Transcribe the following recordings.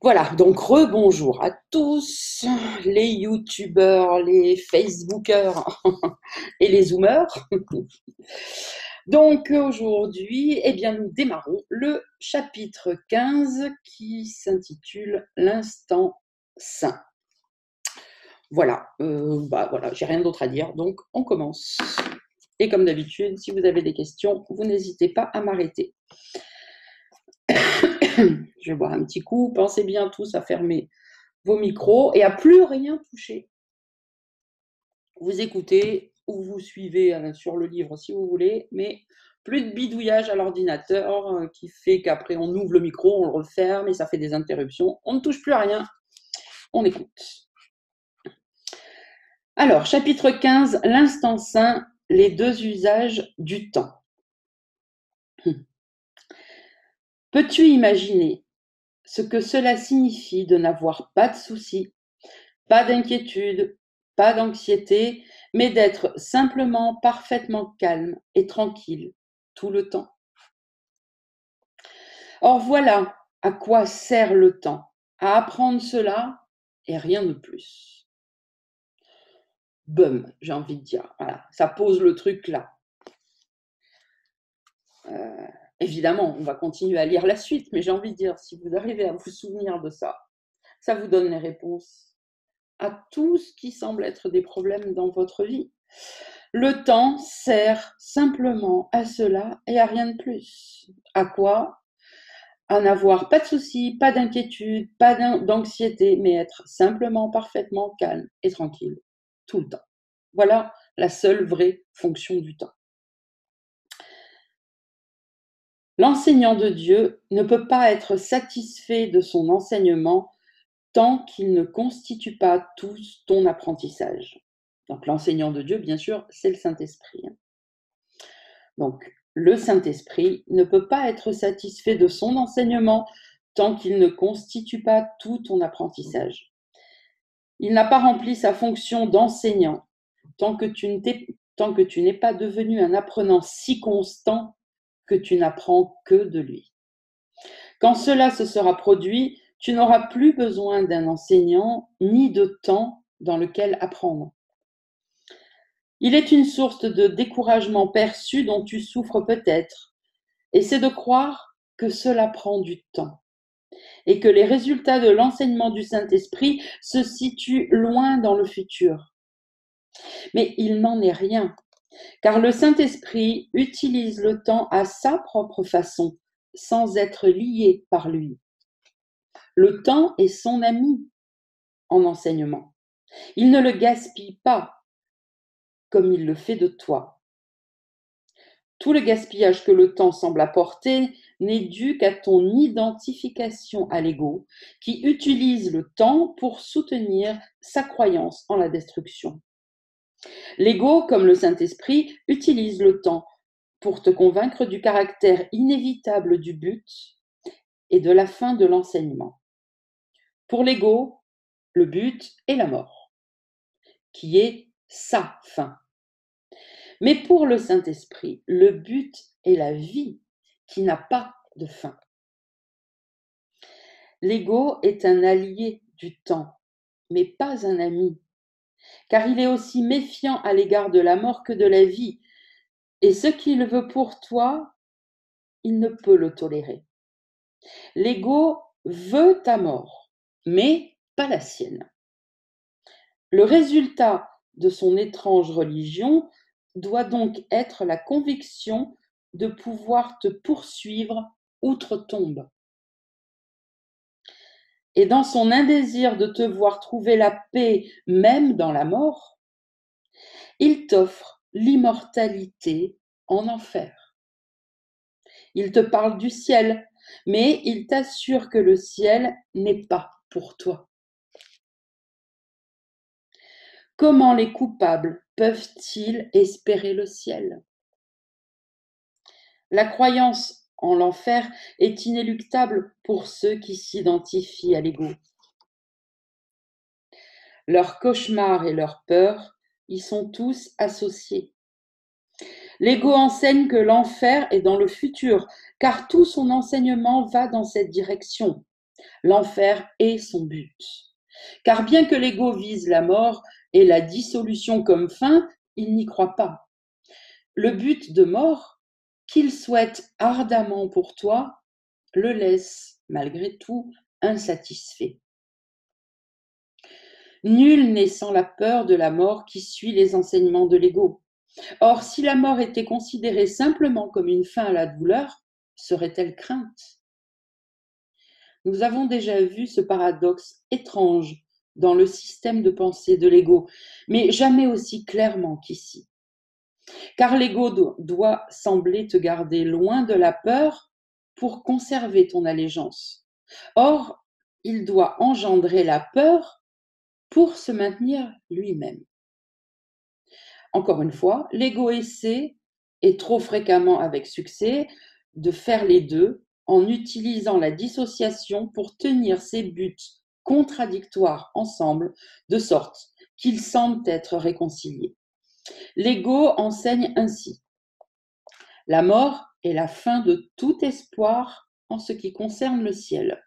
Voilà, donc rebonjour à tous les youtubeurs, les facebookers et les zoomers. Donc aujourd'hui, eh bien, nous démarrons le chapitre 15 qui s'intitule L'instant sain. Voilà, voilà, j'ai rien d'autre à dire, donc on commence. Et comme d'habitude, si vous avez des questions, vous n'hésitez pas à m'arrêter. Je vais boire un petit coup. Pensez bien tous à fermer vos micros et à plus rien toucher. Vous écoutez ou vous suivez sur le livre si vous voulez, mais plus de bidouillage à l'ordinateur qui fait qu'après on ouvre le micro, on le referme et ça fait des interruptions. On ne touche plus à rien, on écoute. Alors, chapitre 15, l'instant sain, les deux usages du temps. Peux-tu imaginer ce que cela signifie de n'avoir pas de soucis, pas d'inquiétude, pas d'anxiété, mais d'être simplement parfaitement calme et tranquille tout le temps? Or voilà à quoi sert le temps, à apprendre cela et rien de plus. Bum, j'ai envie de dire, voilà, ça pose le truc là. Évidemment, on va continuer à lire la suite, mais j'ai envie de dire, si vous arrivez à vous souvenir de ça, ça vous donne les réponses à tout ce qui semble être des problèmes dans votre vie. Le temps sert simplement à cela et à rien de plus. À quoi? À n'avoir pas de soucis, pas d'inquiétude, pas d'anxiété, mais être simplement parfaitement calme et tranquille tout le temps. Voilà la seule vraie fonction du temps. L'enseignant de Dieu ne peut pas être satisfait de son enseignement tant qu'il ne constitue pas tout ton apprentissage. Donc l'enseignant de Dieu, bien sûr, c'est le Saint-Esprit. Donc le Saint-Esprit ne peut pas être satisfait de son enseignement tant qu'il ne constitue pas tout ton apprentissage. Il n'a pas rempli sa fonction d'enseignant tant que tu n'es pas devenu un apprenant si constant que tu n'apprends que de lui. Quand cela se sera produit, tu n'auras plus besoin d'un enseignant ni de temps dans lequel apprendre. Il est une source de découragement perçu dont tu souffres peut-être, et c'est de croire que cela prend du temps et que les résultats de l'enseignement du Saint-Esprit se situent loin dans le futur. Mais il n'en est rien, car le Saint-Esprit utilise le temps à sa propre façon, sans être lié par lui. Le temps est son ami en enseignement. Il ne le gaspille pas comme il le fait de toi. Tout le gaspillage que le temps semble apporter n'est dû qu'à ton identification à l'ego, qui utilise le temps pour soutenir sa croyance en la destruction. L'ego, comme le Saint-Esprit, utilise le temps pour te convaincre du caractère inévitable du but et de la fin de l'enseignement. Pour l'ego, le but est la mort, qui est sa fin. Mais pour le Saint-Esprit, le but est la vie qui n'a pas de fin. L'ego est un allié du temps, mais pas un ami, car il est aussi méfiant à l'égard de la mort que de la vie, et ce qu'il veut pour toi, il ne peut le tolérer. L'ego veut ta mort, mais pas la sienne. Le résultat de son étrange religion doit donc être la conviction de pouvoir te poursuivre outre-tombe. Et dans son indésir de te voir trouver la paix même dans la mort, il t'offre l'immortalité en enfer. Il te parle du ciel, mais il t'assure que le ciel n'est pas pour toi. Comment les coupables peuvent-ils espérer le ciel? La croyance en l'enfer est inéluctable pour ceux qui s'identifient à l'ego. Leurs cauchemars et leurs peurs y sont tous associés. L'ego enseigne que l'enfer est dans le futur, car tout son enseignement va dans cette direction. L'enfer est son but. Car bien que l'ego vise la mort et la dissolution comme fin, il n'y croit pas. Le but de mort, qu'il souhaite ardemment pour toi, le laisse, malgré tout, insatisfait. Nul n'est sans la peur de la mort qui suit les enseignements de l'ego. Or, si la mort était considérée simplement comme une fin à la douleur, serait-elle crainte? Nous avons déjà vu ce paradoxe étrange dans le système de pensée de l'ego, mais jamais aussi clairement qu'ici. Car l'ego doit sembler te garder loin de la peur pour conserver ton allégeance. Or, il doit engendrer la peur pour se maintenir lui-même. Encore une fois, l'ego essaie, et trop fréquemment avec succès, de faire les deux en utilisant la dissociation pour tenir ses buts contradictoires ensemble, de sorte qu'ils semblent être réconciliés. L'ego enseigne ainsi: la mort est la fin de tout espoir en ce qui concerne le ciel.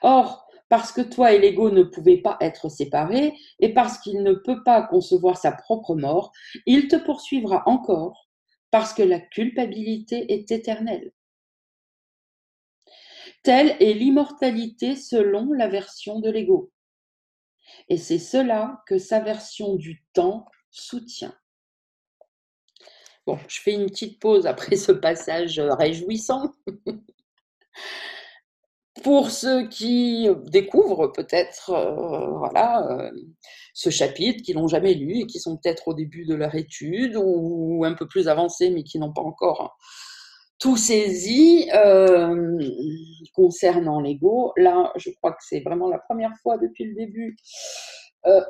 Or, parce que toi et l'ego ne pouvaient pas être séparés, et parce qu'il ne peut pas concevoir sa propre mort, il te poursuivra encore, parce que la culpabilité est éternelle. Telle est l'immortalité selon la version de l'ego. Et c'est cela que sa version du temps soutient. Bon, je fais une petite pause après ce passage réjouissant. Pour ceux qui découvrent peut-être ce chapitre, qui l'ont jamais lu et qui sont peut-être au début de leur étude ou un peu plus avancés mais qui n'ont pas encore tout saisi concernant l'ego. Là, je crois que c'est vraiment la première fois depuis le début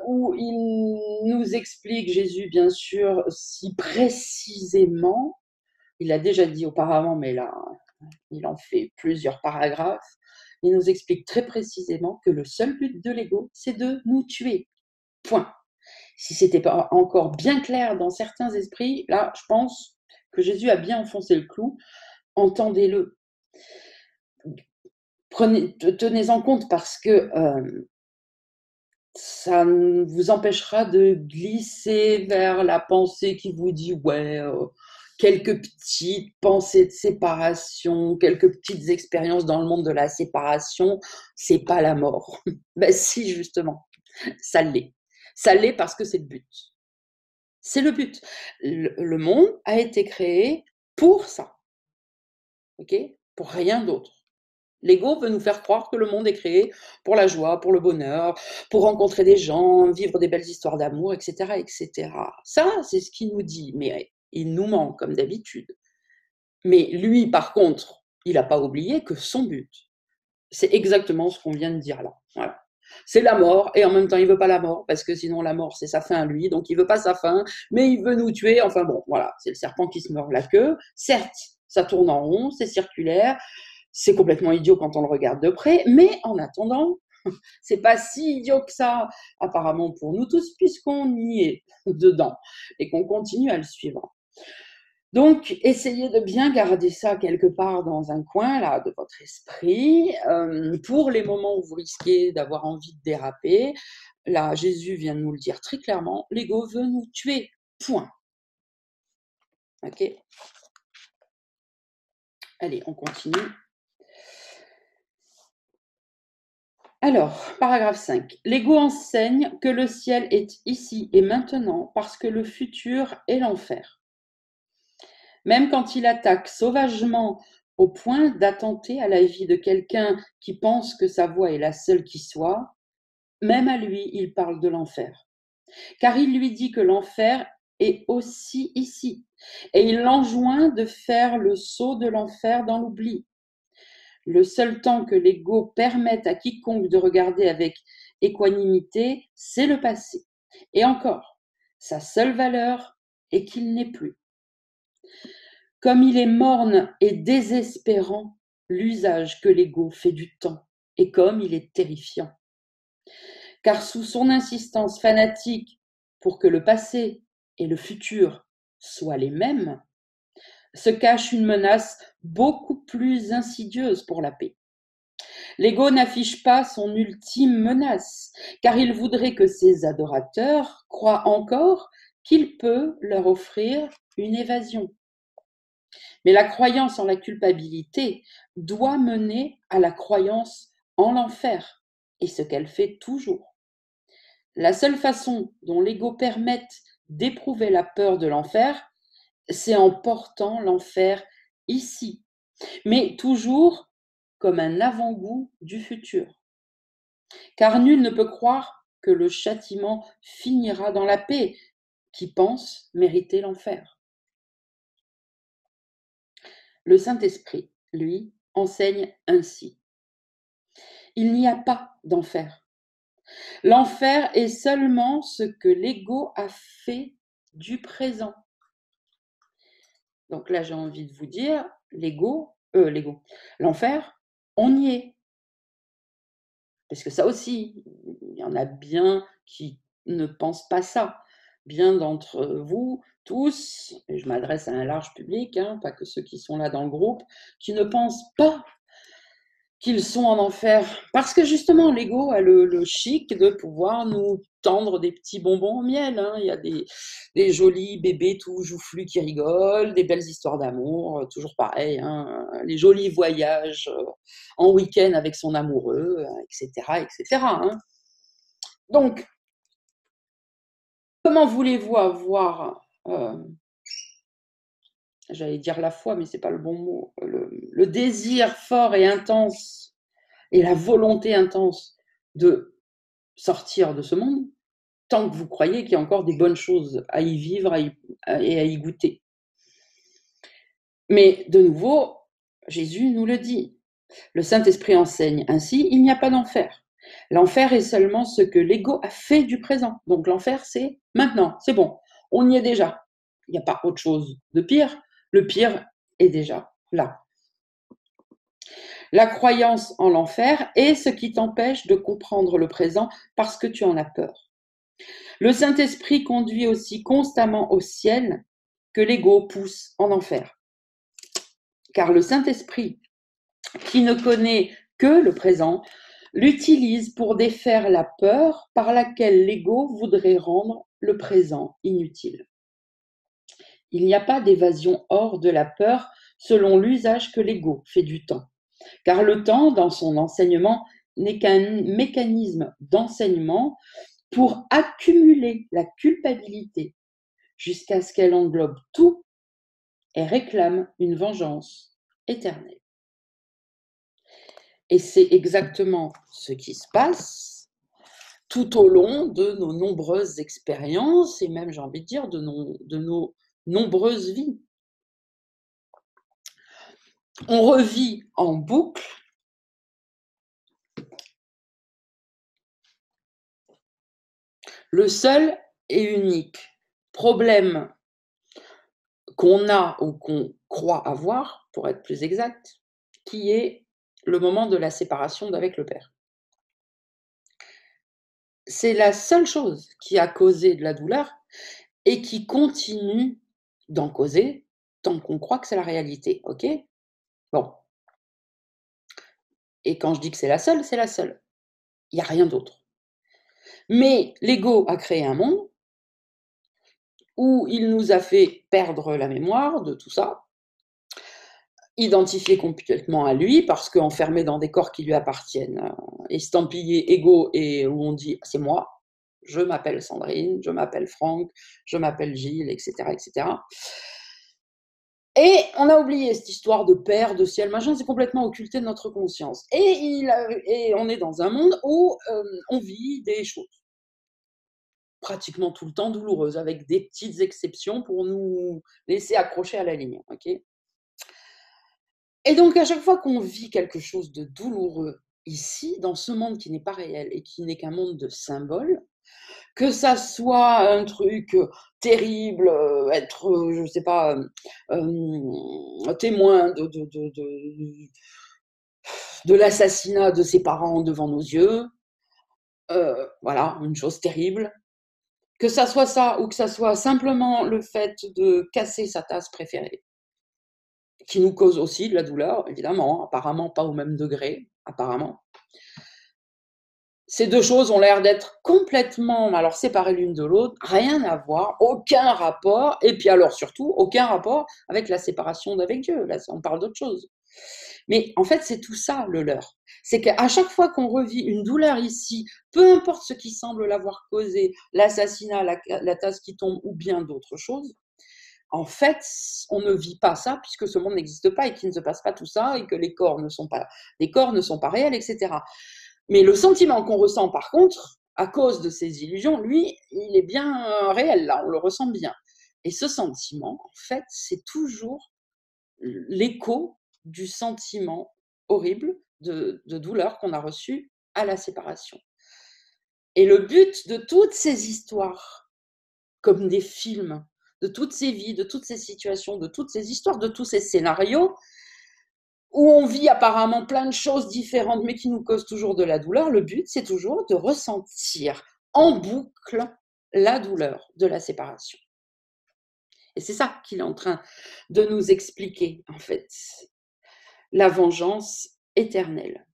où il nous explique, Jésus bien sûr, si précisément, il l'a déjà dit auparavant, mais là, il en fait plusieurs paragraphes. Il nous explique très précisément que le seul but de l'ego, c'est de nous tuer. Point. Si c'était pas encore bien clair dans certains esprits, là, je pense que Jésus a bien enfoncé le clou. Entendez-le. Tenez-en compte parce que ça vous empêchera de glisser vers la pensée qui vous dit ouais, quelques petites pensées de séparation, quelques petites expériences dans le monde de la séparation, c'est pas la mort. Ben si, justement, ça l'est. Ça l'est parce que c'est le but. C'est le but. Le monde a été créé pour ça, ok? Pour rien d'autre. L'ego veut nous faire croire que le monde est créé pour la joie, pour le bonheur, pour rencontrer des gens, vivre des belles histoires d'amour, etc., etc. Ça, c'est ce qu'il nous dit, mais il nous ment comme d'habitude. Mais lui, par contre, il n'a pas oublié que son but, c'est exactement ce qu'on vient de dire là. Voilà. C'est la mort, et en même temps, il veut pas la mort, parce que sinon la mort, c'est sa fin à lui, donc il veut pas sa fin, mais il veut nous tuer. Enfin bon, voilà, c'est le serpent qui se mord la queue. Certes, ça tourne en rond, c'est circulaire, c'est complètement idiot quand on le regarde de près, mais en attendant, c'est pas si idiot que ça, apparemment pour nous tous, puisqu'on y est dedans et qu'on continue à le suivre. Donc, essayez de bien garder ça quelque part dans un coin là de votre esprit pour les moments où vous risquez d'avoir envie de déraper. Là, Jésus vient de nous le dire très clairement, l'ego veut nous tuer, point. Ok? Allez, on continue. Alors, paragraphe 5. L'ego enseigne que le ciel est ici et maintenant parce que le futur est l'enfer. Même quand il attaque sauvagement au point d'attenter à la vie de quelqu'un qui pense que sa voix est la seule qui soit, même à lui, il parle de l'enfer. Car il lui dit que l'enfer est aussi ici, et il l'enjoint de faire le saut de l'enfer dans l'oubli. Le seul temps que l'ego permette à quiconque de regarder avec équanimité, c'est le passé. Et encore, sa seule valeur est qu'il n'est plus. Comme il est morne et désespérant, l'usage que l'ego fait du temps, et comme il est terrifiant. Car sous son insistance fanatique pour que le passé et le futur soient les mêmes, se cache une menace beaucoup plus insidieuse pour la paix. L'ego n'affiche pas son ultime menace, car il voudrait que ses adorateurs croient encore qu'il peut leur offrir une évasion. Mais la croyance en la culpabilité doit mener à la croyance en l'enfer, et ce qu'elle fait toujours. La seule façon dont l'ego permette d'éprouver la peur de l'enfer, c'est en portant l'enfer ici, mais toujours comme un avant-goût du futur. Car nul ne peut croire que le châtiment finira dans la paix, qui pense mériter l'enfer. Le Saint-Esprit, lui, enseigne ainsi. Il n'y a pas d'enfer. L'enfer est seulement ce que l'ego a fait du présent. Donc là, j'ai envie de vous dire, l'enfer, on y est. Parce que ça aussi, il y en a bien qui ne pensent pas ça. Bien d'entre vous, tous, et je m'adresse à un large public, pas que ceux qui sont là dans le groupe, qui ne pensent pas qu'ils sont en enfer. Parce que justement, l'ego a le chic de pouvoir nous tendre des petits bonbons au miel. Il y a des jolis bébés tout joufflus qui rigolent, des belles histoires d'amour, toujours pareil, les jolis voyages en week-end avec son amoureux, etc. etc. Donc, comment voulez-vous avoir, j'allais dire la foi, mais c'est pas le bon mot, le désir fort et intense et la volonté intense de sortir de ce monde, tant que vous croyez qu'il y a encore des bonnes choses à y vivre et à y goûter. Mais de nouveau, Jésus nous le dit. Le Saint-Esprit enseigne ainsi, il n'y a pas d'enfer. L'enfer est seulement ce que l'ego a fait du présent. Donc l'enfer, c'est maintenant, c'est bon, on y est déjà. Il n'y a pas autre chose de pire. Le pire est déjà là. La croyance en l'enfer est ce qui t'empêche de comprendre le présent parce que tu en as peur. Le Saint-Esprit conduit aussi constamment au ciel que l'ego pousse en enfer. Car le Saint-Esprit, qui ne connaît que le présent, l'utilise pour défaire la peur par laquelle l'ego voudrait rendre le présent inutile. Il n'y a pas d'évasion hors de la peur selon l'usage que l'ego fait du temps. Car le temps, dans son enseignement, n'est qu'un mécanisme d'enseignement pour accumuler la culpabilité jusqu'à ce qu'elle englobe tout et réclame une vengeance éternelle. Et c'est exactement ce qui se passe tout au long de nos nombreuses expériences et même, j'ai envie de dire, de nos nombreuses vies. On revit en boucle le seul et unique problème qu'on a ou qu'on croit avoir, pour être plus exact, qui est le moment de la séparation d'avec le père. C'est la seule chose qui a causé de la douleur et qui continue d'en causer tant qu'on croit que c'est la réalité, ok? Bon. Et quand je dis que c'est la seule, c'est la seule. Il n'y a rien d'autre. Mais l'ego a créé un monde où il nous a fait perdre la mémoire de tout ça, identifié complètement à lui, parce qu'enfermé dans des corps qui lui appartiennent, estampillé ego, et où on dit c'est moi, je m'appelle Sandrine, je m'appelle Franck, je m'appelle Gilles, etc., etc. Et on a oublié cette histoire de père, de ciel, machin, c'est complètement occulté de notre conscience. Et on est dans un monde où on vit des choses pratiquement tout le temps douloureuses, avec des petites exceptions pour nous laisser accrocher à la ligne. Okay, et donc, à chaque fois qu'on vit quelque chose de douloureux ici, dans ce monde qui n'est pas réel et qui n'est qu'un monde de symboles, que ça soit un truc terrible, être, je ne sais pas, témoin de l'assassinat de ses parents devant nos yeux, voilà, une chose terrible. Que ça soit ça ou que ça soit simplement le fait de casser sa tasse préférée. qui nous causent aussi de la douleur, évidemment, apparemment pas au même degré, apparemment. Ces 2 choses ont l'air d'être complètement, alors séparées l'une de l'autre, rien à voir, aucun rapport et puis alors surtout, aucun rapport avec la séparation d'avec Dieu. Là, on parle d'autre chose. Mais en fait, c'est tout ça le leurre. C'est qu'à chaque fois qu'on revit une douleur ici, peu importe ce qui semble l'avoir causé, l'assassinat, la tasse qui tombe ou bien d'autres choses, en fait, on ne vit pas ça puisque ce monde n'existe pas et qu'il ne se passe pas tout ça et que les corps ne sont pas réels, etc. Mais le sentiment qu'on ressent par contre, à cause de ces illusions, lui, il est bien réel là, on le ressent bien. Et ce sentiment, en fait, c'est toujours l'écho du sentiment horrible de douleur qu'on a reçu à la séparation. Et le but de toutes ces histoires, comme des films, de toutes ces vies, de toutes ces situations, de toutes ces histoires, de tous ces scénarios, où on vit apparemment plein de choses différentes, mais qui nous causent toujours de la douleur, le but, c'est toujours de ressentir en boucle la douleur de la séparation. Et c'est ça qu'il est en train de nous expliquer, en fait. La vengeance éternelle.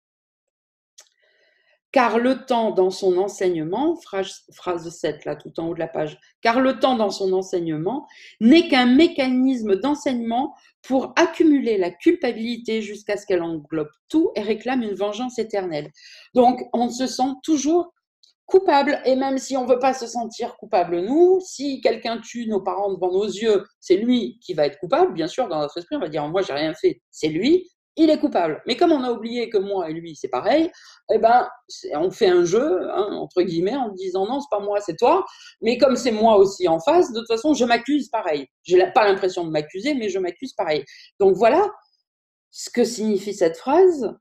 Car le temps dans son enseignement, phrase 7 là tout en haut de la page, car le temps dans son enseignement n'est qu'un mécanisme d'enseignement pour accumuler la culpabilité jusqu'à ce qu'elle englobe tout et réclame une vengeance éternelle. Donc on se sent toujours coupable, et même si on ne veut pas se sentir coupable, nous, si quelqu'un tue nos parents devant nos yeux, c'est lui qui va être coupable, bien sûr, dans notre esprit, on va dire, moi, j'ai rien fait, c'est lui, il est coupable. Mais comme on a oublié que moi et lui, c'est pareil, eh ben, on fait un jeu, hein, entre guillemets, en disant, non, c'est pas moi, c'est toi, mais comme c'est moi aussi en face, de toute façon, je m'accuse pareil. J'ai pas l'impression de m'accuser, mais je m'accuse pareil. Donc voilà ce que signifie cette phrase.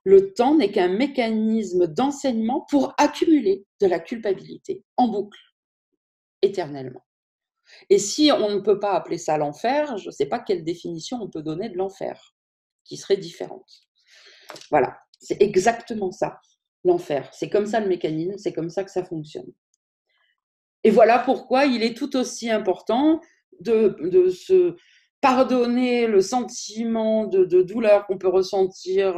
Le temps n'est qu'un mécanisme d'enseignement pour accumuler de la culpabilité en boucle, éternellement. Et si on ne peut pas appeler ça l'enfer, je ne sais pas quelle définition on peut donner de l'enfer, qui serait différente. Voilà, c'est exactement ça, l'enfer. C'est comme ça le mécanisme, c'est comme ça que ça fonctionne. Et voilà pourquoi il est tout aussi important de se pardonner le sentiment de douleur qu'on peut ressentir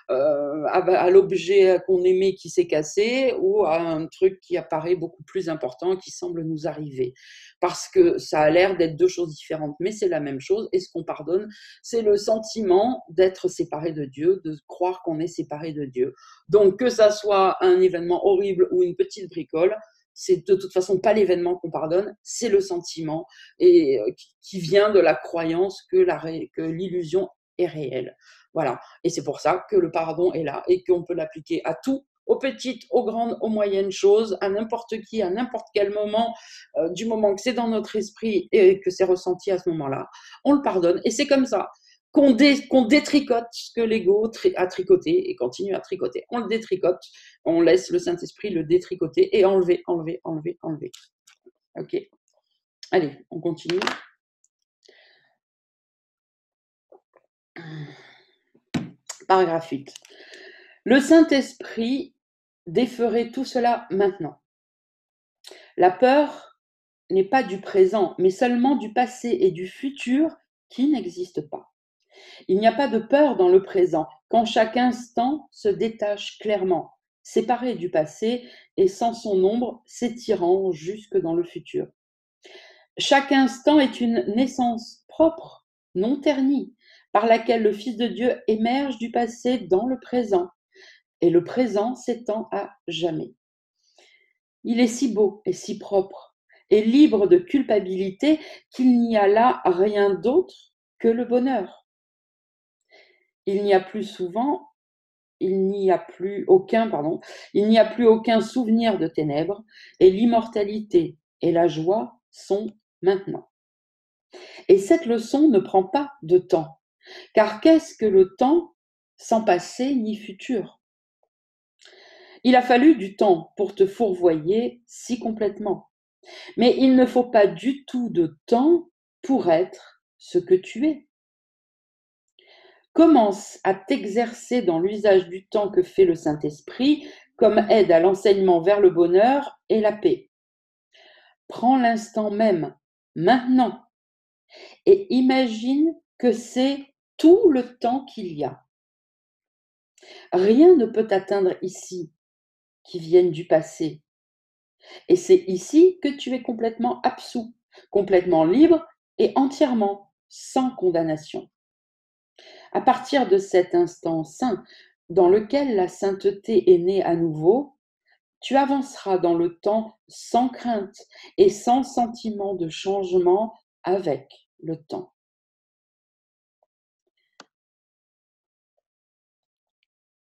à l'objet qu'on aimait qui s'est cassé ou à un truc qui apparaît beaucoup plus important, qui semble nous arriver. Parce que ça a l'air d'être 2 choses différentes, mais c'est la même chose. Et ce qu'on pardonne, c'est le sentiment d'être séparé de Dieu, de croire qu'on est séparé de Dieu. Donc que ça soit un événement horrible ou une petite bricole, c'est de toute façon pas l'événement qu'on pardonne, c'est le sentiment et qui vient de la croyance que l'illusion est réelle. Voilà. Et c'est pour ça que le pardon est là et qu'on peut l'appliquer à tout, aux petites, aux grandes, aux moyennes choses, à n'importe qui, à n'importe quel moment, du moment que c'est dans notre esprit et que c'est ressenti à ce moment-là, on le pardonne. Et c'est comme ça qu'on détricote ce que l'ego a tricoté et continue à tricoter. On le détricote, on laisse le Saint-Esprit le détricoter et enlever. Ok. Allez, on continue. Paragraphe 8. Le Saint-Esprit déferait tout cela maintenant. La peur n'est pas du présent, mais seulement du passé et du futur qui n'existent pas. Il n'y a pas de peur dans le présent, quand chaque instant se détache clairement, séparé du passé et sans son ombre s'étirant jusque dans le futur. Chaque instant est une naissance propre, non ternie, par laquelle le Fils de Dieu émerge du passé dans le présent, et le présent s'étend à jamais. Il est si beau et si propre, et libre de culpabilité qu'il n'y a là rien d'autre que le bonheur. Il n'y a plus aucun souvenir de ténèbres, et l'immortalité et la joie sont maintenant. Et cette leçon ne prend pas de temps, car qu'est-ce que le temps sans passé ni futur? Il a fallu du temps pour te fourvoyer si complètement, mais il ne faut pas du tout de temps pour être ce que tu es. Commence à t'exercer dans l'usage du temps que fait le Saint-Esprit comme aide à l'enseignement vers le bonheur et la paix. Prends l'instant même, maintenant, et imagine que c'est tout le temps qu'il y a. Rien ne peut t'atteindre ici qui vienne du passé. Et c'est ici que tu es complètement absous, complètement libre et entièrement sans condamnation. À partir de cet instant saint dans lequel la sainteté est née à nouveau, tu avanceras dans le temps sans crainte et sans sentiment de changement avec le temps.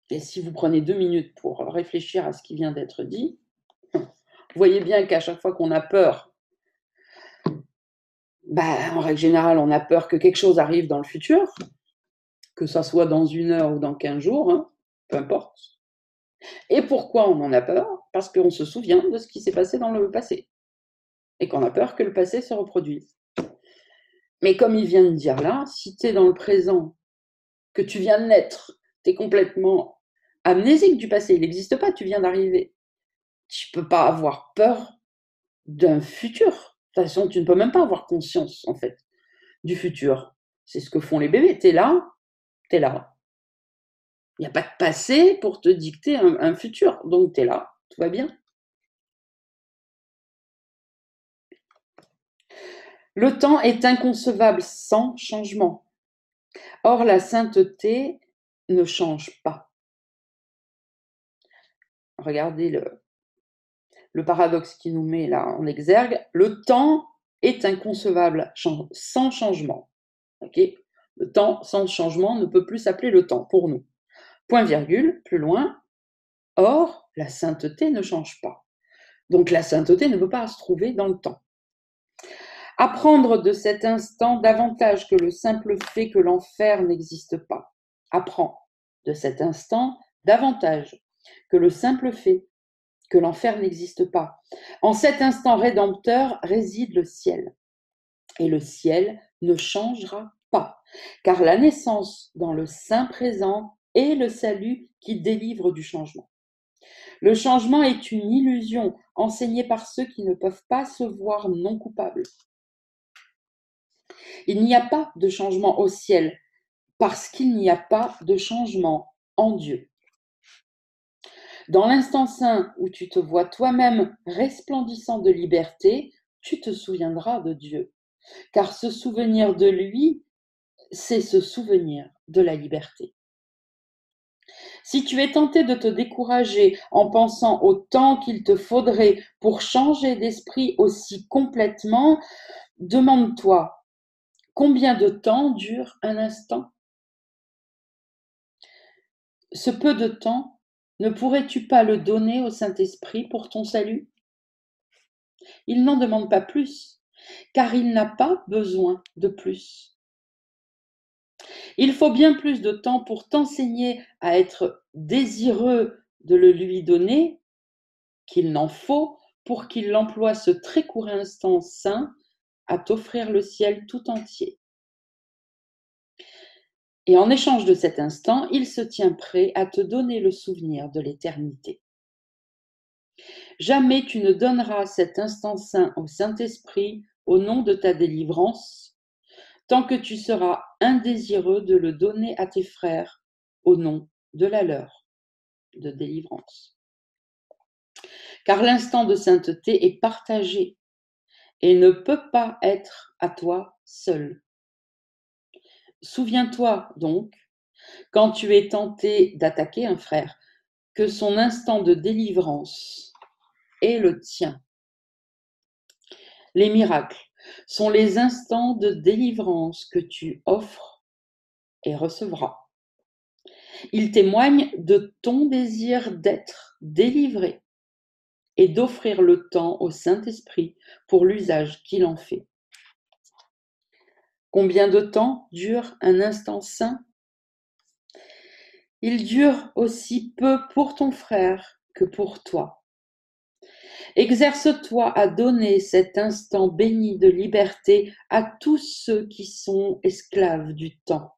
Et si vous prenez 2 minutes pour réfléchir à ce qui vient d'être dit, vous voyez bien qu'à chaque fois qu'on a peur, en règle générale, on a peur que quelque chose arrive dans le futur, que ça soit dans 1 heure ou dans 15 jours, hein, peu importe. Et pourquoi on en a peur? Parce qu'on se souvient de ce qui s'est passé dans le passé et qu'on a peur que le passé se reproduise. Mais comme il vient de dire là, si tu es dans le présent, que tu viens de naître, tu es complètement amnésique du passé, il n'existe pas, tu viens d'arriver. Tu ne peux pas avoir peur d'un futur. De toute façon, tu ne peux même pas avoir conscience, en fait, du futur. C'est ce que font les bébés. Tu es là, tu es là. Il n'y a pas de passé pour te dicter un futur. Donc, tu es là, tout va bien. Le temps est inconcevable sans changement. Or, la sainteté ne change pas. Regardez le paradoxe qui nous met là en exergue. Le temps est inconcevable sans changement. Okay, le temps sans changement ne peut plus s'appeler le temps pour nous. Point virgule, plus loin. Or, la sainteté ne change pas. Donc la sainteté ne peut pas se trouver dans le temps. Apprendre de cet instant davantage que le simple fait que l'enfer n'existe pas. Apprends de cet instant davantage que le simple fait que l'enfer n'existe pas. En cet instant rédempteur réside le ciel. Et le ciel ne changera pas, car la naissance dans le saint présent est le salut qui délivre du changement. Le changement est une illusion enseignée par ceux qui ne peuvent pas se voir non coupables. Il n'y a pas de changement au ciel parce qu'il n'y a pas de changement en Dieu. Dans l'instant saint où tu te vois toi-même resplendissant de liberté, tu te souviendras de Dieu, car se souvenir de lui, c'est se souvenir de la liberté. Si tu es tenté de te décourager en pensant au temps qu'il te faudrait pour changer d'esprit aussi complètement, demande-toi, combien de temps dure un instant? Ce peu de temps, ne pourrais-tu pas le donner au Saint-Esprit pour ton salut? Il n'en demande pas plus, car il n'a pas besoin de plus. Il faut bien plus de temps pour t'enseigner à être désireux de le lui donner qu'il n'en faut pour qu'il emploie ce très court instant saint à t'offrir le ciel tout entier. Et en échange de cet instant, il se tient prêt à te donner le souvenir de l'éternité. Jamais tu ne donneras cet instant saint au Saint-Esprit au nom de ta délivrance, tant que tu seras indésireux de le donner à tes frères au nom de la leur de délivrance. Car l'instant de sainteté est partagé et ne peut pas être à toi seul. Souviens-toi donc, quand tu es tenté d'attaquer un frère, que son instant de délivrance est le tien. Les miracles sont les instants de délivrance que tu offres et recevras. Ils témoignent de ton désir d'être délivré et d'offrir le temps au Saint-Esprit pour l'usage qu'il en fait. Combien de temps dure un instant saint? Il dure aussi peu pour ton frère que pour toi. Exerce-toi à donner cet instant béni de liberté à tous ceux qui sont esclaves du temps.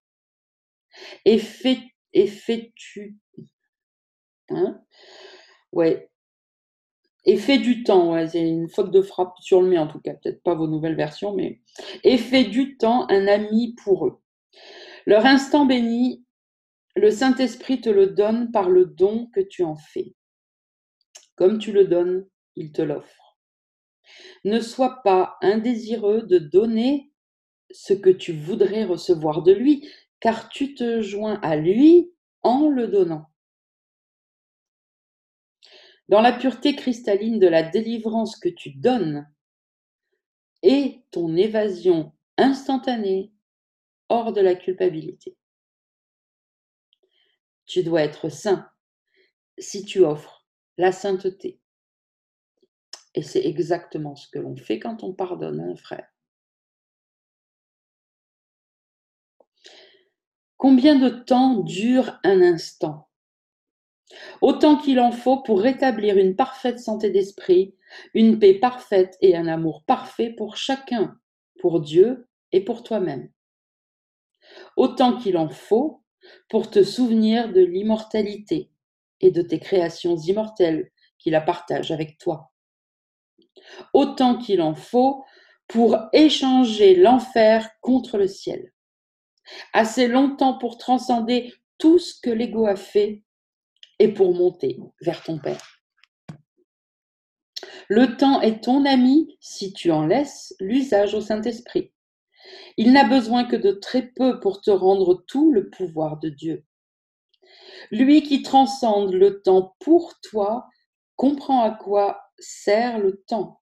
Et fais-tu, hein? Ouais. Et fais du temps, ouais, c'est une faute de frappe sur le mien en tout cas, peut-être pas vos nouvelles versions, mais et fais du temps un ami pour eux. Leur instant béni, le Saint-Esprit te le donne par le don que tu en fais. Comme tu le donnes, il te l'offre. Ne sois pas indésireux de donner ce que tu voudrais recevoir de lui, car tu te joins à lui en le donnant. Dans la pureté cristalline de la délivrance que tu donnes et ton évasion instantanée hors de la culpabilité. Tu dois être saint si tu offres la sainteté. Et c'est exactement ce que l'on fait quand on pardonne à un frère. Combien de temps dure un instant? Autant qu'il en faut pour rétablir une parfaite santé d'esprit, une paix parfaite et un amour parfait pour chacun, pour Dieu et pour toi-même. Autant qu'il en faut pour te souvenir de l'immortalité et de tes créations immortelles qui la partagent avec toi. Autant qu'il en faut pour échanger l'enfer contre le ciel. Assez longtemps pour transcender tout ce que l'ego a fait et pour monter vers ton Père. Le temps est ton ami si tu en laisses l'usage au Saint-Esprit. Il n'a besoin que de très peu pour te rendre tout le pouvoir de Dieu. Lui qui transcende le temps pour toi comprend à quoi sert le temps.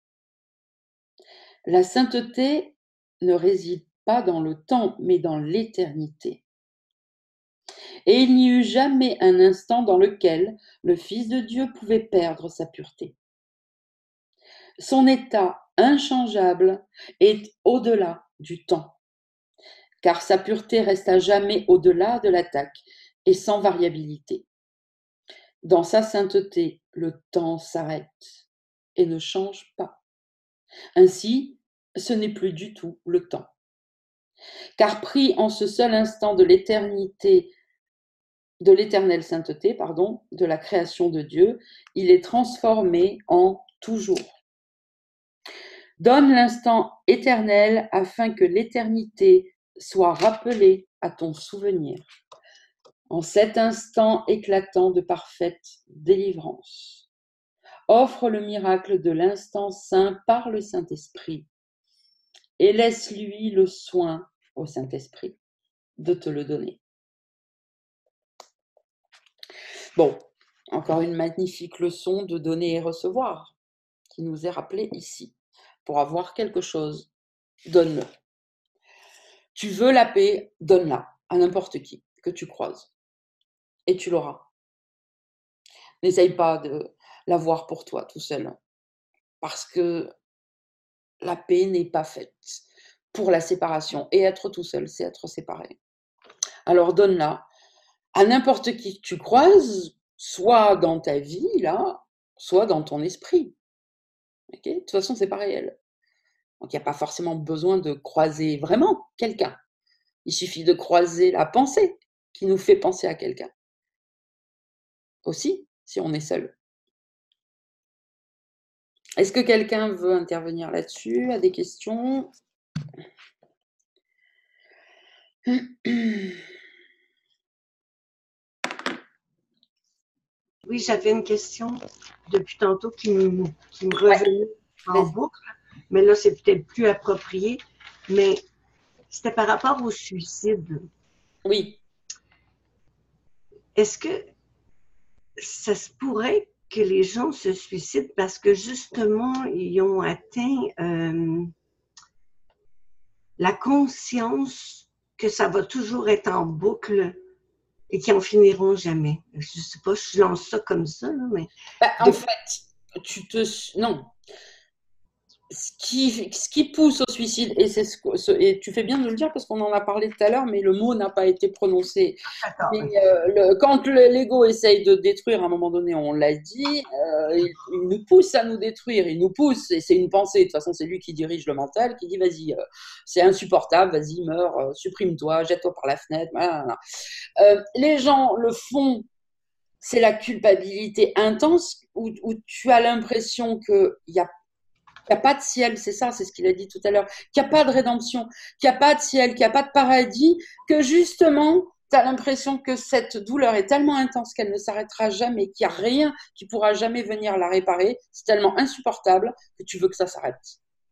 La sainteté ne réside pas dans le temps, mais dans l'éternité. Et il n'y eut jamais un instant dans lequel le Fils de Dieu pouvait perdre sa pureté. Son état inchangeable est au-delà du temps, car sa pureté reste à jamais au-delà de l'attaque et sans variabilité. Dans sa sainteté, le temps s'arrête et ne change pas. Ainsi, ce n'est plus du tout le temps. Car pris en ce seul instant de l'éternité, de l'éternelle sainteté, de la création de Dieu, il est transformé en toujours. Donne l'instant éternel afin que l'éternité soit rappelée à ton souvenir. En cet instant éclatant de parfaite délivrance, offre le miracle de l'instant saint par le Saint-Esprit et laisse-lui le soin au Saint-Esprit de te le donner. Bon, encore une magnifique leçon de donner et recevoir qui nous est rappelée ici. Pour avoir quelque chose, donne-le. Tu veux la paix, donne-la à n'importe qui que tu croises et tu l'auras. N'essaye pas de l'avoir pour toi tout seul parce que la paix n'est pas faite pour la séparation et être tout seul, c'est être séparé. Alors donne-la à n'importe qui que tu croises, soit dans ta vie, là, soit dans ton esprit. Okay, de toute façon, c'est pas réel. Donc, il n'y a pas forcément besoin de croiser vraiment quelqu'un. Il suffit de croiser la pensée qui nous fait penser à quelqu'un. Aussi, si on est seul. Est-ce que quelqu'un veut intervenir là-dessus? A des questions? Oui, j'avais une question depuis tantôt qui me revenait en boucle, mais là, c'est peut-être plus approprié. Mais c'était par rapport au suicide. Oui. Est-ce que ça se pourrait que les gens se suicident parce que justement, ils ont atteint la conscience que ça va toujours être en boucle et qu'ils en finiront jamais? Je sais pas, je lance ça comme ça, là, mais... En fait, non. Ce qui pousse au suicide, et tu fais bien de le dire parce qu'on en a parlé tout à l'heure, mais le mot n'a pas été prononcé. Mais, quand l'ego essaye de détruire, à un moment donné, on l'a dit, il nous pousse à nous détruire, il nous pousse, et c'est une pensée, de toute façon c'est lui qui dirige le mental, qui dit vas-y, c'est insupportable, vas-y, meurs, supprime-toi, jette-toi par la fenêtre, voilà. Les gens le font, c'est la culpabilité intense où tu as l'impression qu'il y a qu'il n'y a pas de ciel, c'est ça, c'est ce qu'il a dit tout à l'heure, qu'il n'y a pas de rédemption, qu'il n'y a pas de ciel, qu'il n'y a pas de paradis, que justement, tu as l'impression que cette douleur est tellement intense qu'elle ne s'arrêtera jamais, qu'il n'y a rien qui pourra jamais venir la réparer, c'est tellement insupportable que tu veux que ça s'arrête.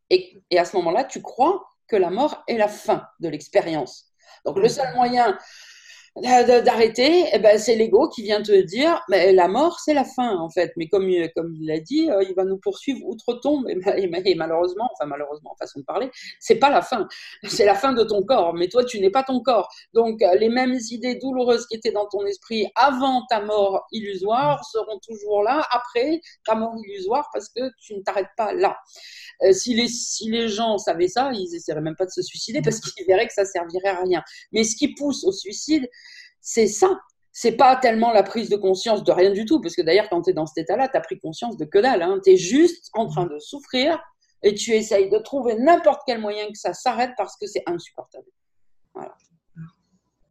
Et à ce moment-là, tu crois que la mort est la fin de l'expérience. Donc le seul moyen d'arrêter, eh ben, c'est l'ego qui vient te dire mais la mort, c'est la fin, en fait. Mais comme il l'a dit, il va nous poursuivre outre-tombe. Et malheureusement, enfin, malheureusement, façon de parler, c'est pas la fin. C'est la fin de ton corps. Mais toi, tu n'es pas ton corps. Donc, les mêmes idées douloureuses qui étaient dans ton esprit avant ta mort illusoire seront toujours là après ta mort illusoire parce que tu ne t'arrêtes pas là. Si les gens savaient ça, ils essaieraient même pas de se suicider parce qu'ils verraient que ça servirait à rien. Mais ce qui pousse au suicide, c'est ça. C'est pas tellement la prise de conscience de rien du tout, parce que d'ailleurs, quand tu es dans cet état-là, tu as pris conscience de que dalle. Hein. Tu es juste en train de souffrir et tu essayes de trouver n'importe quel moyen que ça s'arrête parce que c'est insupportable. Voilà.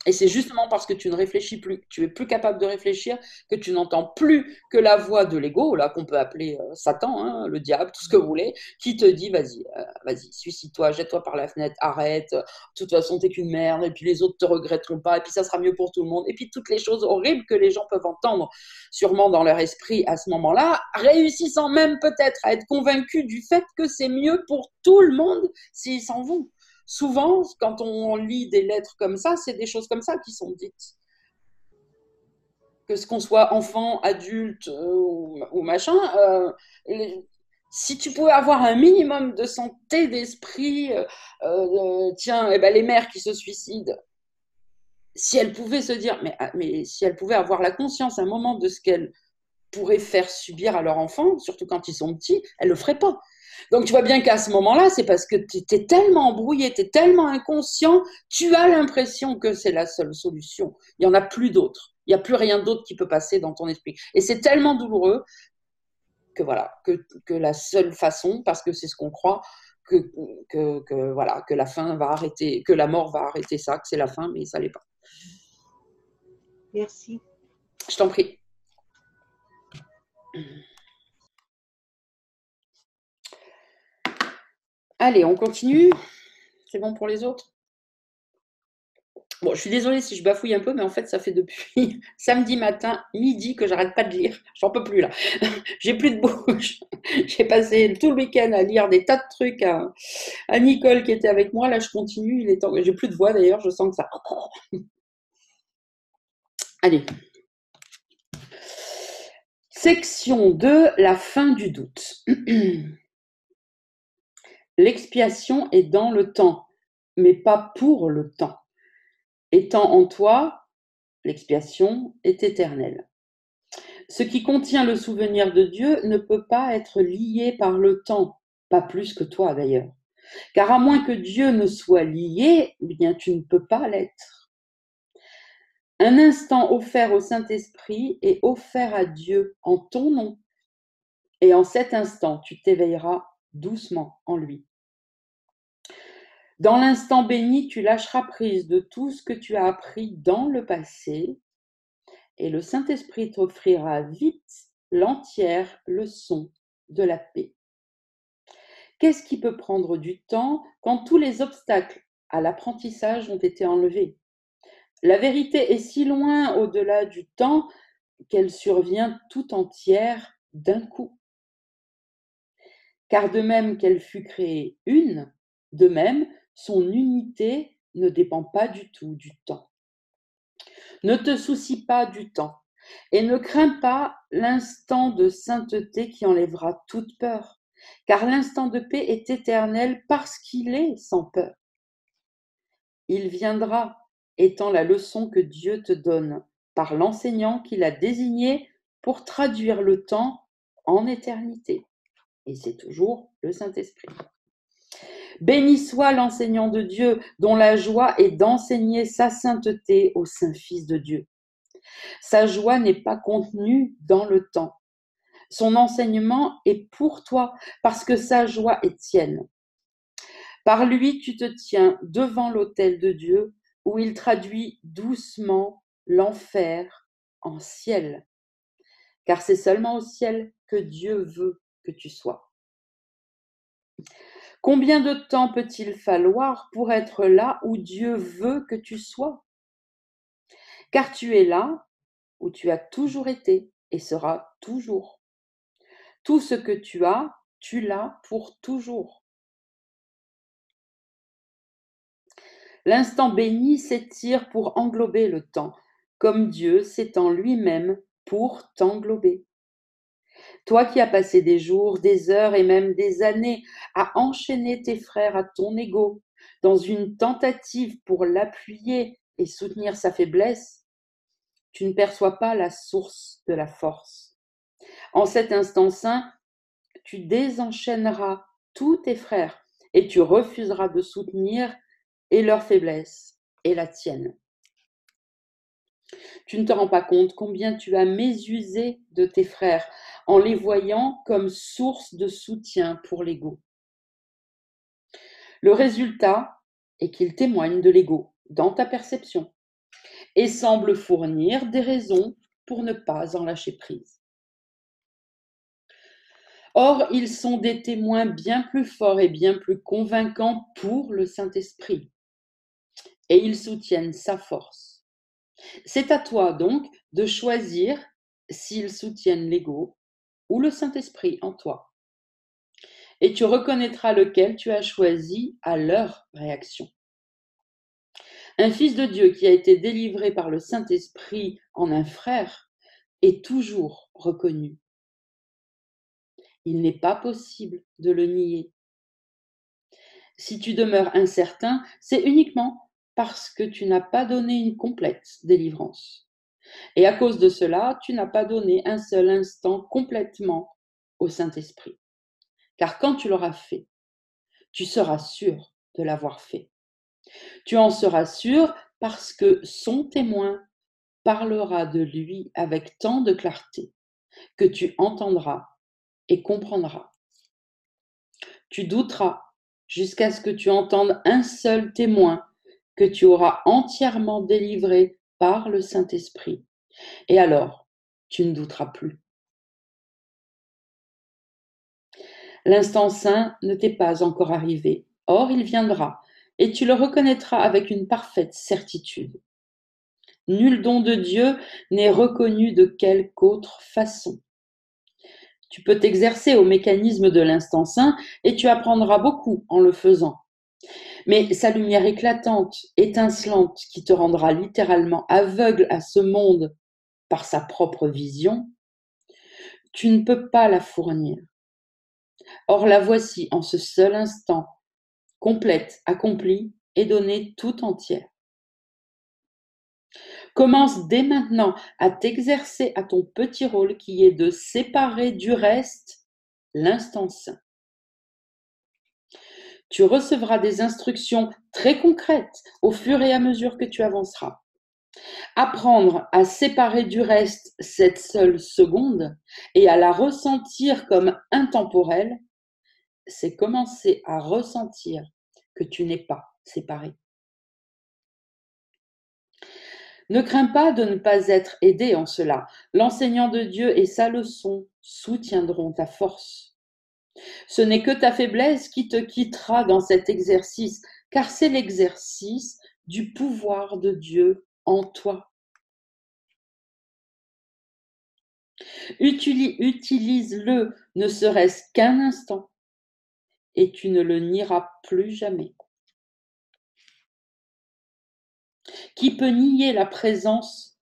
Et c'est justement parce que tu ne réfléchis plus, que tu es plus capable de réfléchir, que tu n'entends plus que la voix de l'ego, là qu'on peut appeler Satan, hein, le diable, tout ce que vous voulez, qui te dit vas-y, suicide-toi, jette-toi par la fenêtre, arrête, de toute façon t'es qu'une merde, et puis les autres te regretteront pas, et puis ça sera mieux pour tout le monde, et puis toutes les choses horribles que les gens peuvent entendre sûrement dans leur esprit à ce moment-là, réussissant même peut-être à être convaincus du fait que c'est mieux pour tout le monde s'ils s'en vont. Souvent, quand on lit des lettres comme ça, c'est des choses comme ça qui sont dites. Que ce qu'on soit enfant, adulte ou machin, si tu pouvais avoir un minimum de santé d'esprit, tiens, eh ben, les mères qui se suicident, si elles pouvaient se dire, mais si elles pouvaient avoir la conscience à un moment de ce qu'elles pourraient faire subir à leurs enfants, surtout quand ils sont petits, elles ne le feraient pas. Donc tu vois bien qu'à ce moment-là, c'est parce que tu es tellement embrouillé, tu es tellement inconscient, tu as l'impression que c'est la seule solution. Il n'y en a plus d'autres. Il n'y a plus rien d'autre qui peut passer dans ton esprit. Et c'est tellement douloureux que voilà, que la seule façon, parce que c'est ce qu'on croit, voilà, que la fin va arrêter, que la mort va arrêter ça, que c'est la fin, mais ça l'est pas. Merci. Je t'en prie. Allez, on continue. C'est bon pour les autres? Bon, je suis désolée si je bafouille un peu, mais en fait, ça fait depuis samedi matin, midi, que j'arrête pas de lire. J'en peux plus là. J'ai plus de bouche. J'ai passé tout le week-end à lire des tas de trucs à Nicole qui était avec moi. Là, je continue. Il est temps. J'ai plus de voix d'ailleurs. Je sens que ça. Allez. Section 2, la fin du doute. L'expiation est dans le temps, mais pas pour le temps. Étant en toi, l'expiation est éternelle. Ce qui contient le souvenir de Dieu ne peut pas être lié par le temps, pas plus que toi d'ailleurs. Car à moins que Dieu ne soit lié, eh bien tu ne peux pas l'être. Un instant offert au Saint-Esprit est offert à Dieu en ton nom. Et en cet instant, tu t'éveilleras doucement en lui. Dans l'instant béni, tu lâcheras prise de tout ce que tu as appris dans le passé et le Saint-Esprit t'offrira vite l'entière leçon de la paix. Qu'est-ce qui peut prendre du temps quand tous les obstacles à l'apprentissage ont été enlevés? La vérité est si loin au-delà du temps qu'elle survient tout entière d'un coup. Car de même qu'elle fut créée une, de même son unité ne dépend pas du tout du temps. Ne te soucie pas du temps et ne crains pas l'instant de sainteté qui enlèvera toute peur, car l'instant de paix est éternel parce qu'il est sans peur. Il viendra étant la leçon que Dieu te donne par l'enseignant qu'il a désigné pour traduire le temps en éternité. Et c'est toujours le Saint-Esprit. Béni soit l'enseignant de Dieu, dont la joie est d'enseigner sa sainteté au Saint-Fils de Dieu. Sa joie n'est pas contenue dans le temps. Son enseignement est pour toi, parce que sa joie est tienne. Par lui, tu te tiens devant l'autel de Dieu, où il traduit doucement l'enfer en ciel. Car c'est seulement au ciel que Dieu veut que tu sois. Combien de temps peut-il falloir pour être là où Dieu veut que tu sois? Car tu es là où tu as toujours été et seras toujours. Tout ce que tu l'as pour toujours. L'instant béni s'étire pour englober le temps, comme Dieu s'étend lui-même pour t'englober. Toi qui as passé des jours, des heures et même des années à enchaîner tes frères à ton ego, dans une tentative pour l'appuyer et soutenir sa faiblesse, tu ne perçois pas la source de la force. En cet instant saint, tu désenchaîneras tous tes frères et tu refuseras de soutenir et leur faiblesse et la tienne. Tu ne te rends pas compte combien tu as mésusé de tes frères en les voyant comme source de soutien pour l'ego. Le résultat est qu'ils témoignent de l'ego dans ta perception et semblent fournir des raisons pour ne pas en lâcher prise. Or, ils sont des témoins bien plus forts et bien plus convaincants pour le Saint-Esprit, et ils soutiennent sa force. C'est à toi donc de choisir s'ils soutiennent l'ego ou le Saint-Esprit en toi. Et tu reconnaîtras lequel tu as choisi à leur réaction. Un fils de Dieu qui a été délivré par le Saint-Esprit en un frère est toujours reconnu. Il n'est pas possible de le nier. Si tu demeures incertain, c'est uniquement parce que tu n'as pas donné une complète délivrance. Et à cause de cela, tu n'as pas donné un seul instant complètement au Saint-Esprit. Car quand tu l'auras fait, tu seras sûr de l'avoir fait. Tu en seras sûr parce que son témoin parlera de lui avec tant de clarté que tu entendras et comprendras. Tu douteras jusqu'à ce que tu entendes un seul témoin que tu auras entièrement délivré par le Saint-Esprit. Et alors, tu ne douteras plus. L'instant saint ne t'est pas encore arrivé. Or, il viendra, et tu le reconnaîtras avec une parfaite certitude. Nul don de Dieu n'est reconnu de quelque autre façon. Tu peux t'exercer au mécanisme de l'instant saint et tu apprendras beaucoup en le faisant. Mais sa lumière éclatante, étincelante, qui te rendra littéralement aveugle à ce monde par sa propre vision, tu ne peux pas la fournir. Or la voici en ce seul instant, complète, accomplie et donnée tout entière. Commence dès maintenant à t'exercer à ton petit rôle qui est de séparer du reste l'instant saint. Tu recevras des instructions très concrètes au fur et à mesure que tu avanceras. Apprendre à séparer du reste cette seule seconde et à la ressentir comme intemporelle, c'est commencer à ressentir que tu n'es pas séparé. Ne crains pas de ne pas être aidé en cela. L'enseignant de Dieu et sa leçon soutiendront ta force. Ce n'est que ta faiblesse qui te quittera dans cet exercice, car c'est l'exercice du pouvoir de Dieu en toi. Utilise-le, ne serait-ce qu'un instant, et tu ne le nieras plus jamais. Qui peut nier la présence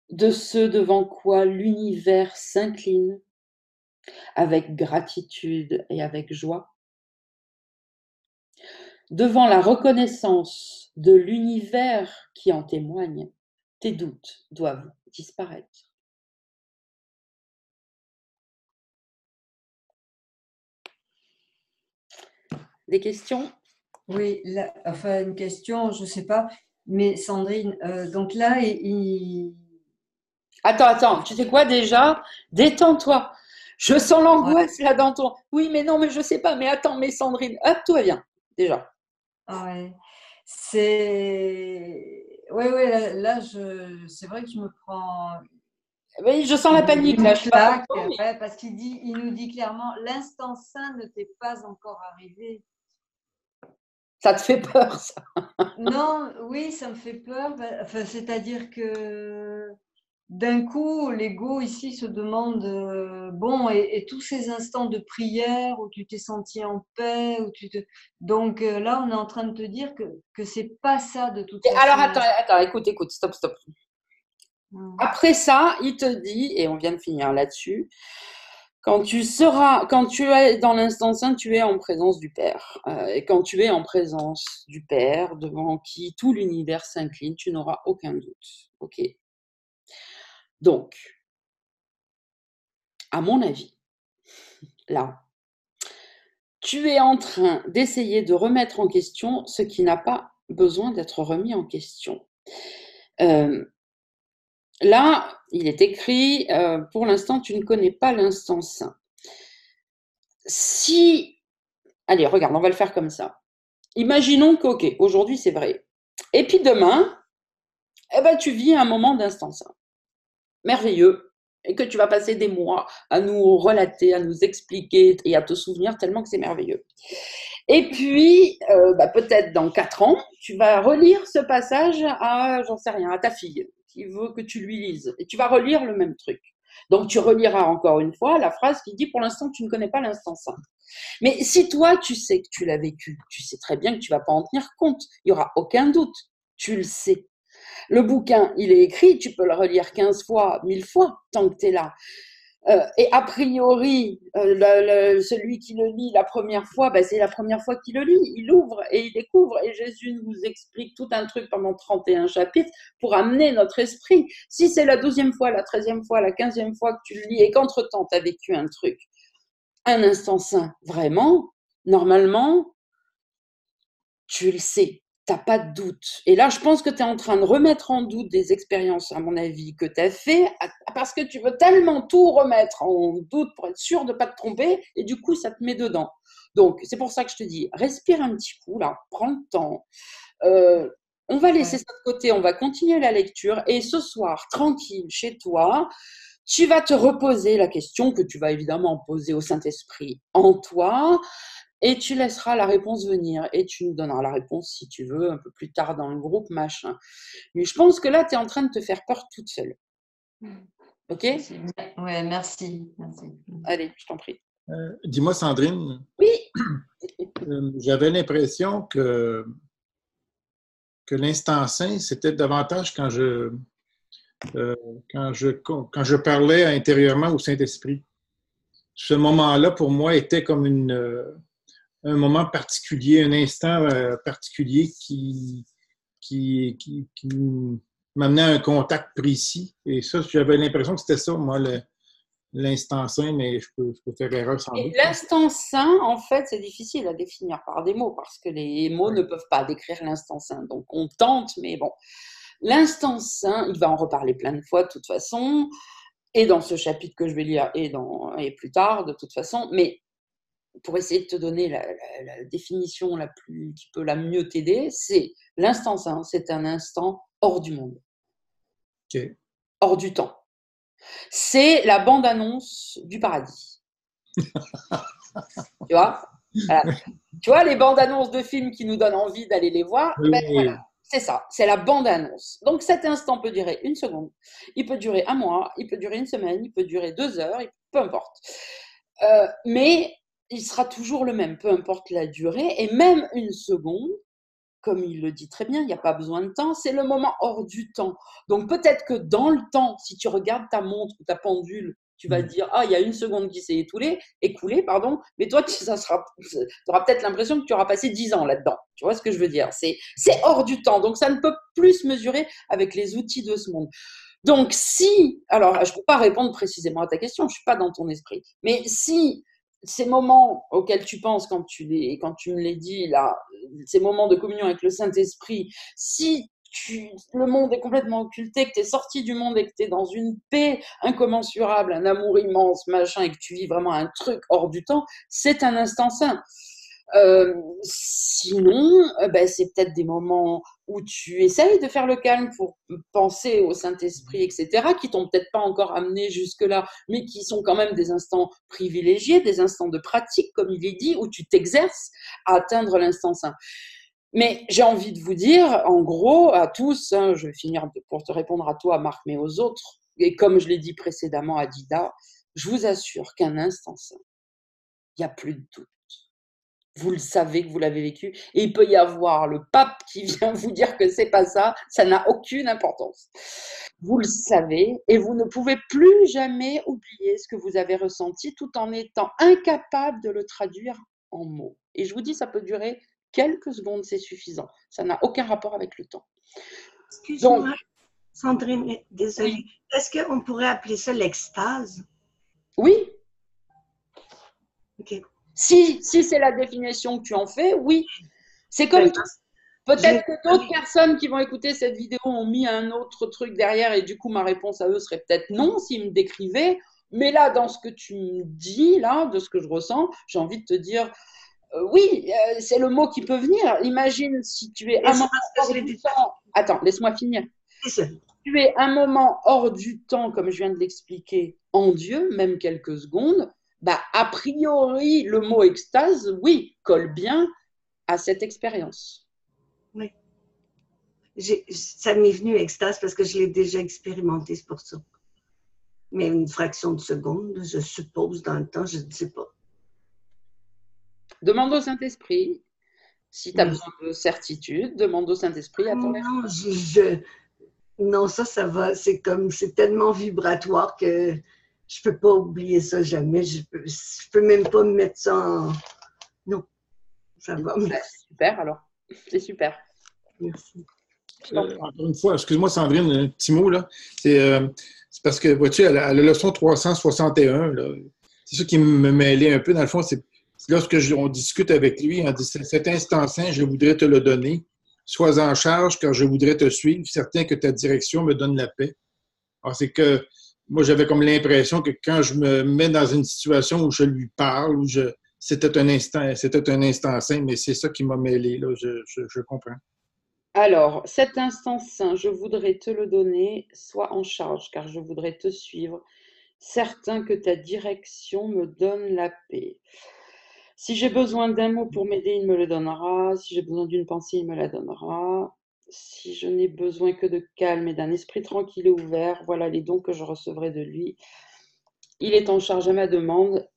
de ceux devant quoi l'univers s'incline avec gratitude et avec joie? Devant la reconnaissance de l'univers qui en témoigne, tes doutes doivent disparaître. Des questions? Oui, là, enfin une question, je ne sais pas, mais Sandrine, donc là, Attends, tu sais quoi déjà? Détends-toi. Je sens l'angoisse là dans ton. Oui, mais non, mais je sais pas. Mais attends, mais Sandrine, hop, tout va bien, déjà. Ouais, c'est. Oui, oui, là, c'est vrai que je me prends Oui, je sens la panique là, Une je sais pas claque, pourquoi, mais ouais, parce il nous dit clairement, l'instant saint ne t'est pas encore arrivé. ça te fait peur, ça. Non, oui, ça me fait peur. Enfin, c'est-à-dire que d'un coup, l'ego ici se demande, bon, et tous ces instants de prière où tu t'es senti en paix, donc là, on est en train de te dire que c'est pas ça de toute Et alors, façon. attends, écoute, stop. Mm. Après ça, il te dit, et on vient de finir là-dessus, quand tu es dans l'instant saint, tu es en présence du Père. Et quand tu es en présence du Père, devant qui tout l'univers s'incline, tu n'auras aucun doute. Ok. Donc, à mon avis, là, tu es en train d'essayer de remettre en question ce qui n'a pas besoin d'être remis en question. Euh, Là, il est écrit, pour l'instant, tu ne connais pas l'instant saint. Si, allez, regarde, on va le faire comme ça. Imaginons que, ok, aujourd'hui c'est vrai. Et puis demain, eh ben, tu vis un moment d'instant saint. Merveilleux. Et que tu vas passer des mois à nous relater, à nous expliquer et à te souvenir tellement que c'est merveilleux. Et puis, peut-être dans 4 ans, tu vas relire ce passage à, j'en sais rien, à ta fille qui veut que tu lui lises. Et tu vas relire le même truc. Donc, tu reliras encore une fois la phrase qui dit « Pour l'instant, tu ne connais pas l'instant saint ». Mais si toi, tu sais que tu l'as vécu, tu sais très bien que tu ne vas pas en tenir compte. Il n'y aura aucun doute. Tu le sais. Le bouquin, il est écrit, tu peux le relire 15 fois, 1000 fois, tant que tu es là. Et a priori, celui qui le lit la première fois, c'est la première fois qu'il le lit. Il ouvre et il découvre. Et Jésus nous explique tout un truc pendant 31 chapitres pour amener notre esprit. Si c'est la 12e fois, la 13e fois, la 15e fois que tu le lis et qu'entre-temps, tu as vécu un truc, un instant saint, vraiment, normalement, tu le sais. T'as pas de doute. Et là, je pense que tu es en train de remettre en doute des expériences, à mon avis, que tu as fait, parce que tu veux tellement tout remettre en doute pour être sûr de ne pas te tromper, et du coup, ça te met dedans. Donc, c'est pour ça que je te dis, respire un petit coup, là, prends le temps. On va laisser ça de côté, on va continuer la lecture, et ce soir, tranquille, chez toi, tu vas te reposer la question que tu vas évidemment poser au Saint-Esprit en toi, et tu laisseras la réponse venir. Et tu nous donneras la réponse, si tu veux, un peu plus tard dans le groupe, machin. Mais je pense que là, tu es en train de te faire peur toute seule. Ok? Ouais, merci. Allez, je t'en prie. Dis-moi, Sandrine, Oui. j'avais l'impression que l'instant saint, c'était davantage quand je parlais intérieurement au Saint-Esprit. Ce moment-là, pour moi, était comme un moment particulier, un instant particulier qui m'amenait à un contact précis. Et ça, j'avais l'impression que c'était ça, moi, l'instant saint, mais je peux faire erreur sans doute. L'instant saint, en fait, c'est difficile à définir par des mots parce que les mots ne peuvent pas décrire l'instant saint. Donc, on tente, mais bon. L'instant saint, il va en reparler plein de fois de toute façon, et dans ce chapitre que je vais lire et plus tard de toute façon, mais pour essayer de te donner la définition qui peut la mieux t'aider, c'est l'instant saint, c'est un instant hors du monde, Okay. hors du temps. C'est la bande-annonce du paradis. Tu vois? Voilà. Tu vois les bandes-annonces de films qui nous donnent envie d'aller les voir? Oui. Voilà, c'est ça, c'est la bande-annonce. Donc cet instant peut durer 1 seconde, il peut durer 1 mois, il peut durer 1 semaine, il peut durer 2 heures, peu importe. Mais il sera toujours le même, peu importe la durée, et même 1 seconde, comme il le dit très bien, il n'y a pas besoin de temps, c'est le moment hors du temps. Donc peut-être que dans le temps, si tu regardes ta montre ou ta pendule, tu vas te dire, ah, il y a 1 seconde qui s'est écoulée, mais toi, tu auras peut-être l'impression que tu auras passé 10 ans là-dedans. Tu vois ce que je veux dire? C'est hors du temps, donc ça ne peut plus se mesurer avec les outils de ce monde. Donc alors je ne peux pas répondre précisément à ta question, je ne suis pas dans ton esprit, mais si ces moments auxquels tu penses quand tu me les dis là, ces moments de communion avec le Saint-Esprit, si le monde est complètement occulté, que tu es sorti du monde et que tu es dans une paix incommensurable, un amour immense, machin, et que tu vis vraiment un truc hors du temps, c'est un instant saint. Sinon, c'est peut-être des moments où tu essayes de faire le calme pour penser au Saint-Esprit, etc., qui t'ont peut-être pas encore amené jusque-là, mais qui sont quand même des instants privilégiés, des instants de pratique, comme il est dit, où tu t'exerces à atteindre l'instant saint. Mais j'ai envie de vous dire, en gros, à tous, hein, je vais finir pour te répondre à toi, Marc, mais aux autres, et comme je l'ai dit précédemment à Dida, je vous assure qu'un instant saint, il n'y a plus de doute. Vous le savez que vous l'avez vécu, et il peut y avoir le pape qui vient vous dire que c'est pas ça, ça n'a aucune importance. Vous le savez, et vous ne pouvez plus jamais oublier ce que vous avez ressenti tout en étant incapable de le traduire en mots. Et je vous dis, ça peut durer quelques secondes, c'est suffisant. Ça n'a aucun rapport avec le temps. Excuse-moi, Sandrine, désolée. Oui. Est-ce qu'on pourrait appeler ça l'extase? Oui. Ok. Si c'est la définition que tu en fais, oui. C'est comme peut-être que d'autres personnes qui vont écouter cette vidéo ont mis un autre truc derrière et du coup ma réponse à eux serait peut-être non s'ils me décrivaient. Mais là, dans ce que tu me dis, là, de ce que je ressens, j'ai envie de te dire oui, c'est le mot qui peut venir. Imagine si tu es un moment hors du temps. Attends, laisse-moi finir. Tu es un moment hors du temps, comme je viens de l'expliquer, en Dieu, même quelques secondes. Bah, a priori, le mot extase, oui, colle bien à cette expérience. Oui. Ça m'est venu extase parce que je l'ai déjà expérimenté, c'est pour ça. Mais une fraction de seconde, je suppose, dans le temps, je ne sais pas. Demande au Saint-Esprit. Si tu as besoin de certitude, demande au Saint-Esprit à ton Non, non, ça va. C'est tellement vibratoire que je peux pas oublier ça jamais. Je peux même pas me mettre ça en... Non, ça va. C'est super, alors. C'est super. Merci. Encore une fois, excuse-moi Sandrine, un petit mot, là. C'est parce que, vois-tu, à la leçon 361, c'est ça qui me mêlait un peu. Dans le fond, c'est lorsque on discute avec lui, on dit « Cet instant saint, je voudrais te le donner. Sois en charge, car je voudrais te suivre, certain que ta direction me donne la paix. » Alors, c'est que moi, j'avais comme l'impression que quand je me mets dans une situation où je lui parle, c'était un instant saint, mais c'est ça qui m'a mêlé, là, je comprends. Alors, cet instant saint, je voudrais te le donner, sois en charge, car je voudrais te suivre, certain que ta direction me donne la paix. Si j'ai besoin d'un mot pour m'aider, il me le donnera. Si j'ai besoin d'une pensée, il me la donnera. Si je n'ai besoin que de calme et d'un esprit tranquille et ouvert, voilà les dons que je recevrai de lui. Il est en charge à ma demande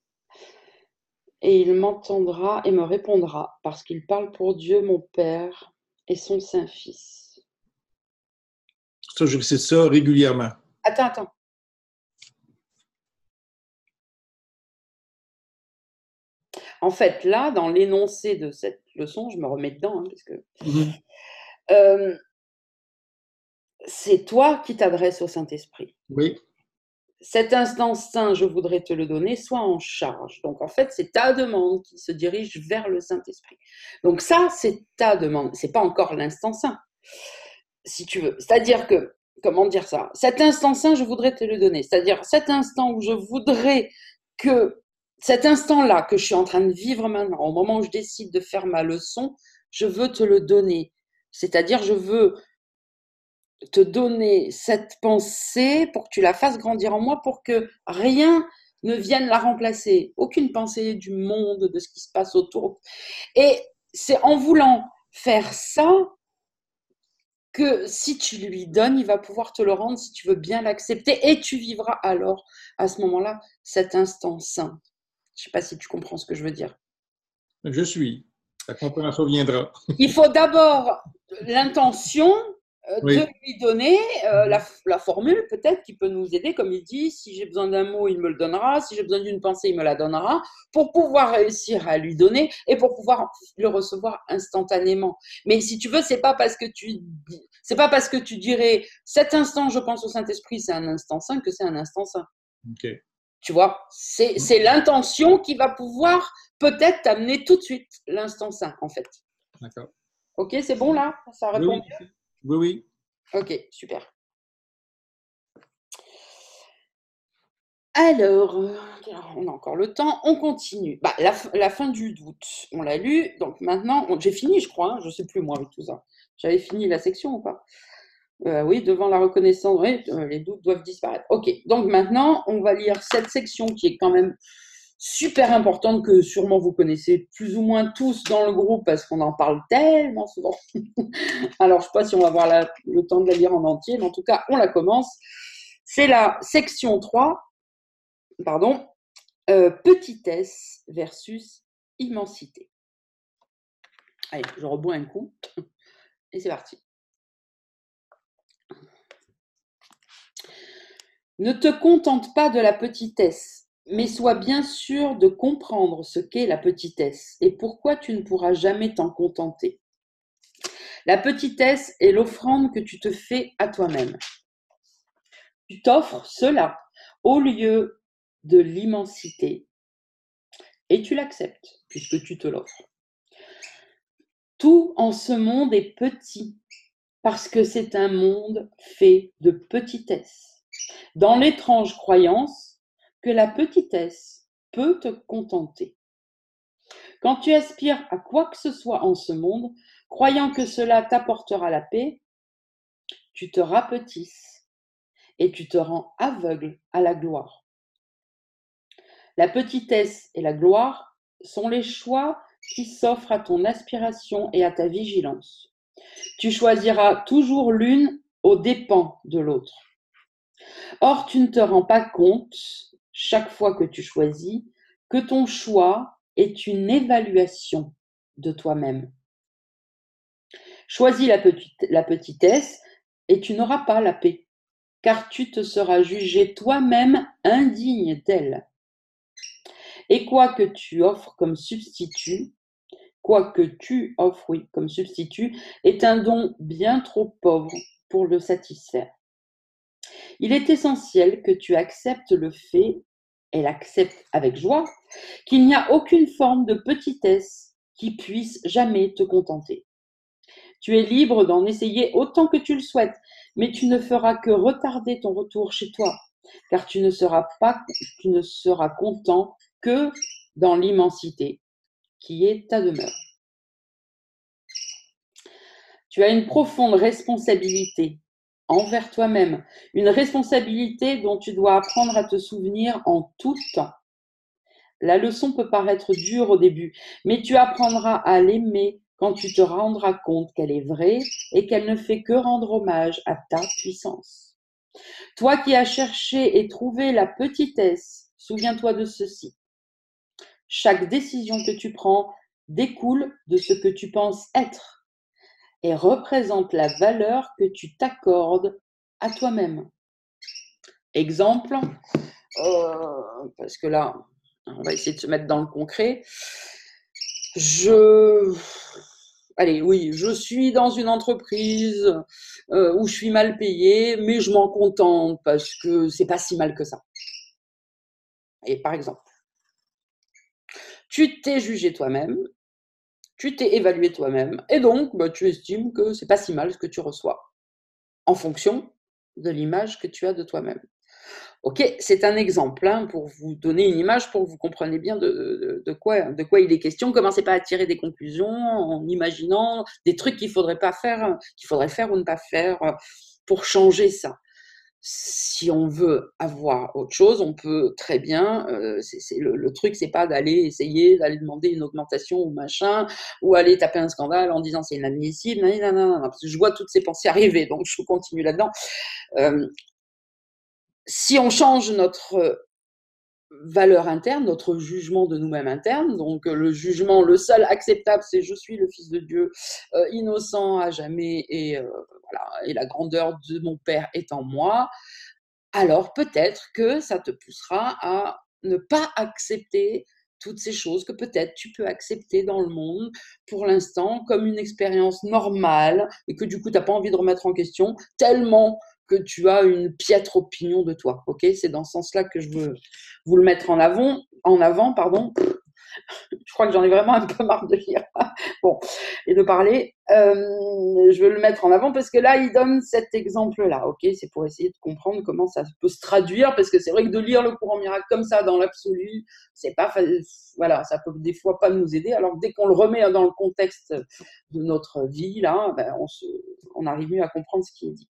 et il m'entendra et me répondra, parce qu'il parle pour Dieu, mon Père, et son Saint-Fils. Ça, je récite ça régulièrement. Attends. En fait, là, dans l'énoncé de cette leçon, je me remets dedans, hein, parce que c'est toi qui t'adresses au Saint-Esprit. Oui. Cet instant saint, je voudrais te le donner, sois en charge. Donc, en fait, c'est ta demande qui se dirige vers le Saint-Esprit. Donc, ça, c'est ta demande. C'est pas encore l'instant saint, si tu veux. C'est-à-dire que, comment dire ça? Cet instant saint, je voudrais te le donner. C'est-à-dire cet instant où je voudrais que, cet instant-là que je suis en train de vivre maintenant, au moment où je décide de faire ma leçon, je veux te le donner. C'est-à-dire, je veux te donner cette pensée pour que tu la fasses grandir en moi, pour que rien ne vienne la remplacer. Aucune pensée du monde, de ce qui se passe autour. Et c'est en voulant faire ça que si tu lui donnes, il va pouvoir te le rendre si tu veux bien l'accepter. Et tu vivras alors, à ce moment-là, cet instant saint. Je ne sais pas si tu comprends ce que je veux dire. Je suis. La compréhension viendra. Il faut d'abord l'intention oui. de lui donner la formule peut-être qui peut nous aider, comme il dit, si j'ai besoin d'un mot, il me le donnera, si j'ai besoin d'une pensée, il me la donnera, pour pouvoir réussir à lui donner et pour pouvoir le recevoir instantanément. Mais si tu veux, c'est pas parce que tu dirais cet instant je pense au Saint-Esprit, c'est un instant saint que c'est un instant saint. Okay. Tu vois, c'est l'intention qui va pouvoir peut-être t'amener tout de suite l'instant saint, en fait. D'accord. Ok, c'est bon là? Ça répond bien? Oui. Ok, super. Alors, on a encore le temps, on continue. Bah, la fin du doute, on l'a lu, donc maintenant, j'ai fini, je crois, je ne sais plus moi avec tout ça. J'avais fini la section ou pas? Oui, devant la reconnaissance, oui, les doutes doivent disparaître. Ok, donc maintenant, on va lire cette section qui est quand même super importante, que sûrement vous connaissez plus ou moins tous dans le groupe parce qu'on en parle tellement souvent. Alors, je ne sais pas si on va avoir le temps de la lire en entier, mais en tout cas, on la commence. C'est la section 3, pardon, petitesse versus immensité. Allez, je rebois un coup et c'est parti. Ne te contente pas de la petitesse, mais sois bien sûr de comprendre ce qu'est la petitesse et pourquoi tu ne pourras jamais t'en contenter. La petitesse est l'offrande que tu te fais à toi-même. Tu t'offres cela au lieu de l'immensité et tu l'acceptes puisque tu te l'offres. Tout en ce monde est petit parce que c'est un monde fait de petitesse. Dans l'étrange croyance que la petitesse peut te contenter. Quand tu aspires à quoi que ce soit en ce monde, croyant que cela t'apportera la paix, tu te rapetisses et tu te rends aveugle à la gloire. La petitesse et la gloire sont les choix qui s'offrent à ton aspiration et à ta vigilance. Tu choisiras toujours l'une aux dépens de l'autre. Or, tu ne te rends pas compte, chaque fois que tu choisis, que ton choix est une évaluation de toi-même. Choisis la petitesse et tu n'auras pas la paix, car tu te seras jugé toi-même indigne d'elle. Et quoi que tu offres comme substitut, est un don bien trop pauvre pour le satisfaire. Il est essentiel que tu acceptes le fait, et l'acceptes avec joie, qu'il n'y a aucune forme de petitesse qui puisse jamais te contenter. Tu es libre d'en essayer autant que tu le souhaites, mais tu ne feras que retarder ton retour chez toi, car tu ne seras content que dans l'immensité qui est ta demeure. Tu as une profonde responsabilité envers toi-même, une responsabilité dont tu dois apprendre à te souvenir en tout temps. La leçon peut paraître dure au début, mais tu apprendras à l'aimer quand tu te rendras compte qu'elle est vraie et qu'elle ne fait que rendre hommage à ta puissance. Toi qui as cherché et trouvé la petitesse, souviens-toi de ceci. Chaque décision que tu prends découle de ce que tu penses être et représente la valeur que tu t'accordes à toi-même. Exemple, parce que là, on va essayer de se mettre dans le concret. Allez, oui, je suis dans une entreprise où je suis mal payée, mais je m'en contente parce que c'est pas si mal que ça. Et par exemple, tu t'es jugé toi-même, tu t'es évalué toi-même, et donc tu estimes que c'est pas si mal ce que tu reçois, en fonction de l'image que tu as de toi-même. Ok, c'est un exemple pour vous donner une image, pour que vous compreniez bien de quoi il est question. Commencez pas à tirer des conclusions en imaginant des trucs qu'il faudrait faire ou ne pas faire pour changer ça. Si on veut avoir autre chose, on peut très bien. Le truc, c'est pas d'aller demander une augmentation ou machin, ou aller taper un scandale en disant c'est inadmissible. Non, parce que je vois toutes ces pensées arriver, donc je continue là-dedans. Si on change notre valeur interne, notre jugement de nous-mêmes interne, donc le jugement, le seul acceptable, c'est je suis le fils de Dieu, innocent à jamais, et la grandeur de mon Père est en moi, alors peut-être que ça te poussera à ne pas accepter toutes ces choses que peut-être tu peux accepter dans le monde pour l'instant comme une expérience normale et que du coup tu n'as pas envie de remettre en question tellement que tu as une piètre opinion de toi. Ok, c'est dans ce sens-là que je veux vous le mettre en avant. Je crois que j'en ai vraiment un peu marre de lire. Bon, et de parler. Je veux le mettre en avant parce que là, il donne cet exemple-là. Ok, c'est pour essayer de comprendre comment ça peut se traduire, parce que c'est vrai que de lire le courant miracle comme ça dans l'absolu, c'est pas, voilà, ça peut des fois pas nous aider. Alors dès qu'on le remet dans le contexte de notre vie, là, ben, on arrive mieux à comprendre ce qui est dit.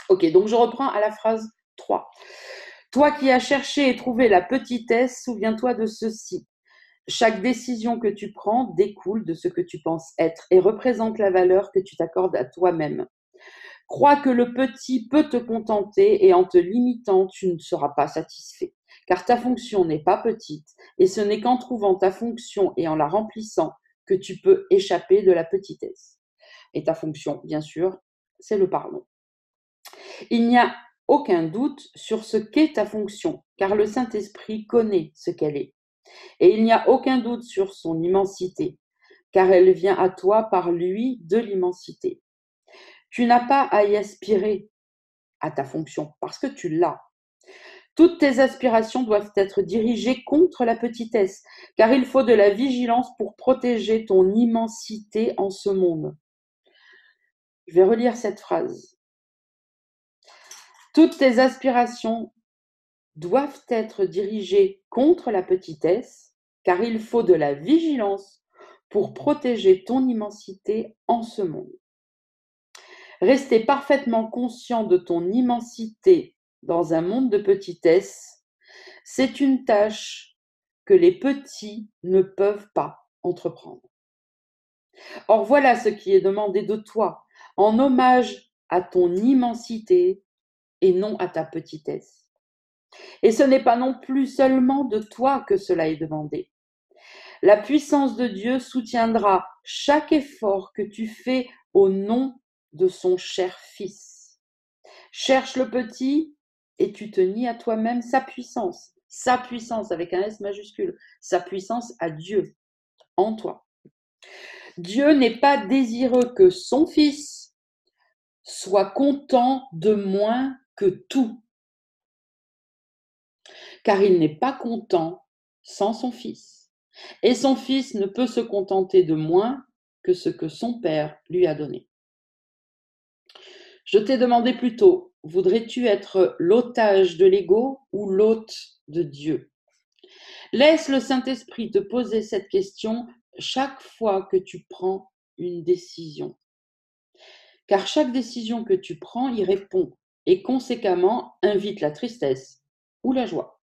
Ok, donc je reprends à la phrase 3. Toi qui as cherché et trouvé la petitesse, souviens-toi de ceci. Chaque décision que tu prends découle de ce que tu penses être et représente la valeur que tu t'accordes à toi-même. Crois que le petit peut te contenter et en te limitant, tu ne seras pas satisfait. Car ta fonction n'est pas petite et ce n'est qu'en trouvant ta fonction et en la remplissant que tu peux échapper de la petitesse. Et ta fonction, bien sûr, c'est le pardon. Il n'y a aucun doute sur ce qu'est ta fonction, car le Saint-Esprit connaît ce qu'elle est. Et il n'y a aucun doute sur son immensité, car elle vient à toi par lui de l'immensité. Tu n'as pas à y aspirer à ta fonction, parce que tu l'as. Toutes tes aspirations doivent être dirigées contre la petitesse, car il faut de la vigilance pour protéger ton immensité en ce monde. Je vais relire cette phrase. Toutes tes aspirations doivent être dirigées contre la petitesse, car il faut de la vigilance pour protéger ton immensité en ce monde. Rester parfaitement conscient de ton immensité dans un monde de petitesse, c'est une tâche que les petits ne peuvent pas entreprendre. Or voilà ce qui est demandé de toi, en hommage à ton immensité et non à ta petitesse. Et ce n'est pas non plus seulement de toi que cela est demandé. La puissance de Dieu soutiendra chaque effort que tu fais au nom de son cher Fils. Cherche le petit et tu te nies à toi-même sa puissance avec un S majuscule, sa puissance à Dieu en toi. Dieu n'est pas désireux que son Fils soit content de moins que tout, car il n'est pas content sans son Fils. Et son Fils ne peut se contenter de moins que ce que son Père lui a donné. Je t'ai demandé plus tôt, voudrais-tu être l'otage de l'ego ou l'hôte de Dieu? Laisse le Saint-Esprit te poser cette question chaque fois que tu prends une décision. Car chaque décision que tu prends y répond et conséquemment invite la tristesse ou la joie.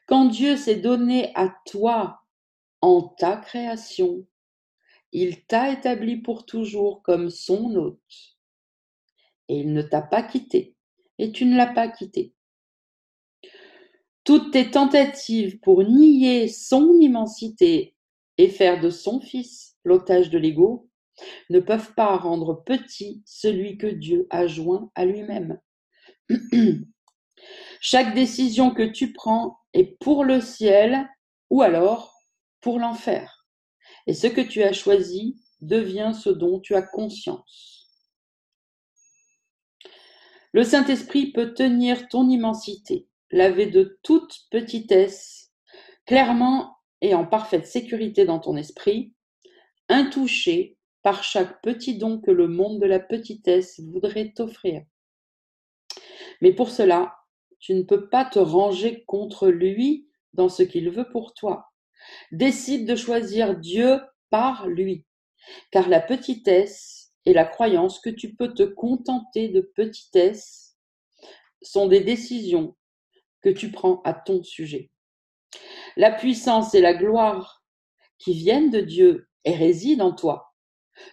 Quand Dieu s'est donné à toi en ta création, il t'a établi pour toujours comme son hôte. Et il ne t'a pas quitté, et tu ne l'as pas quitté. Toutes tes tentatives pour nier son immensité et faire de son Fils l'otage de l'ego ne peuvent pas rendre petit celui que Dieu a joint à lui-même. Chaque décision que tu prends est pour le ciel ou alors pour l'enfer. Et ce que tu as choisi devient ce dont tu as conscience. Le Saint-Esprit peut tenir ton immensité, laver de toute petitesse, clairement et en parfaite sécurité dans ton esprit, intouché par chaque petit don que le monde de la petitesse voudrait t'offrir. Mais pour cela, tu ne peux pas te ranger contre lui dans ce qu'il veut pour toi. Décide de choisir Dieu par lui, car la petitesse et la croyance que tu peux te contenter de petitesse sont des décisions que tu prends à ton sujet. La puissance et la gloire qui viennent de Dieu et résident en toi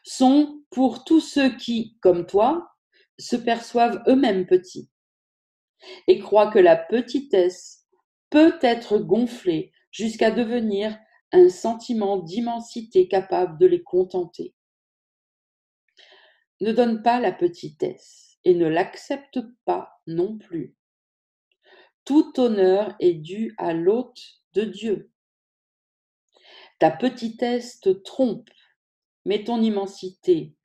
sont pour tous ceux qui, comme toi, se perçoivent eux-mêmes petits et croient que la petitesse peut être gonflée jusqu'à devenir un sentiment d'immensité capable de les contenter. Ne donne pas la petitesse et ne l'accepte pas non plus. Tout honneur est dû à l'hôte de Dieu. Ta petitesse te trompe, mais ton immensité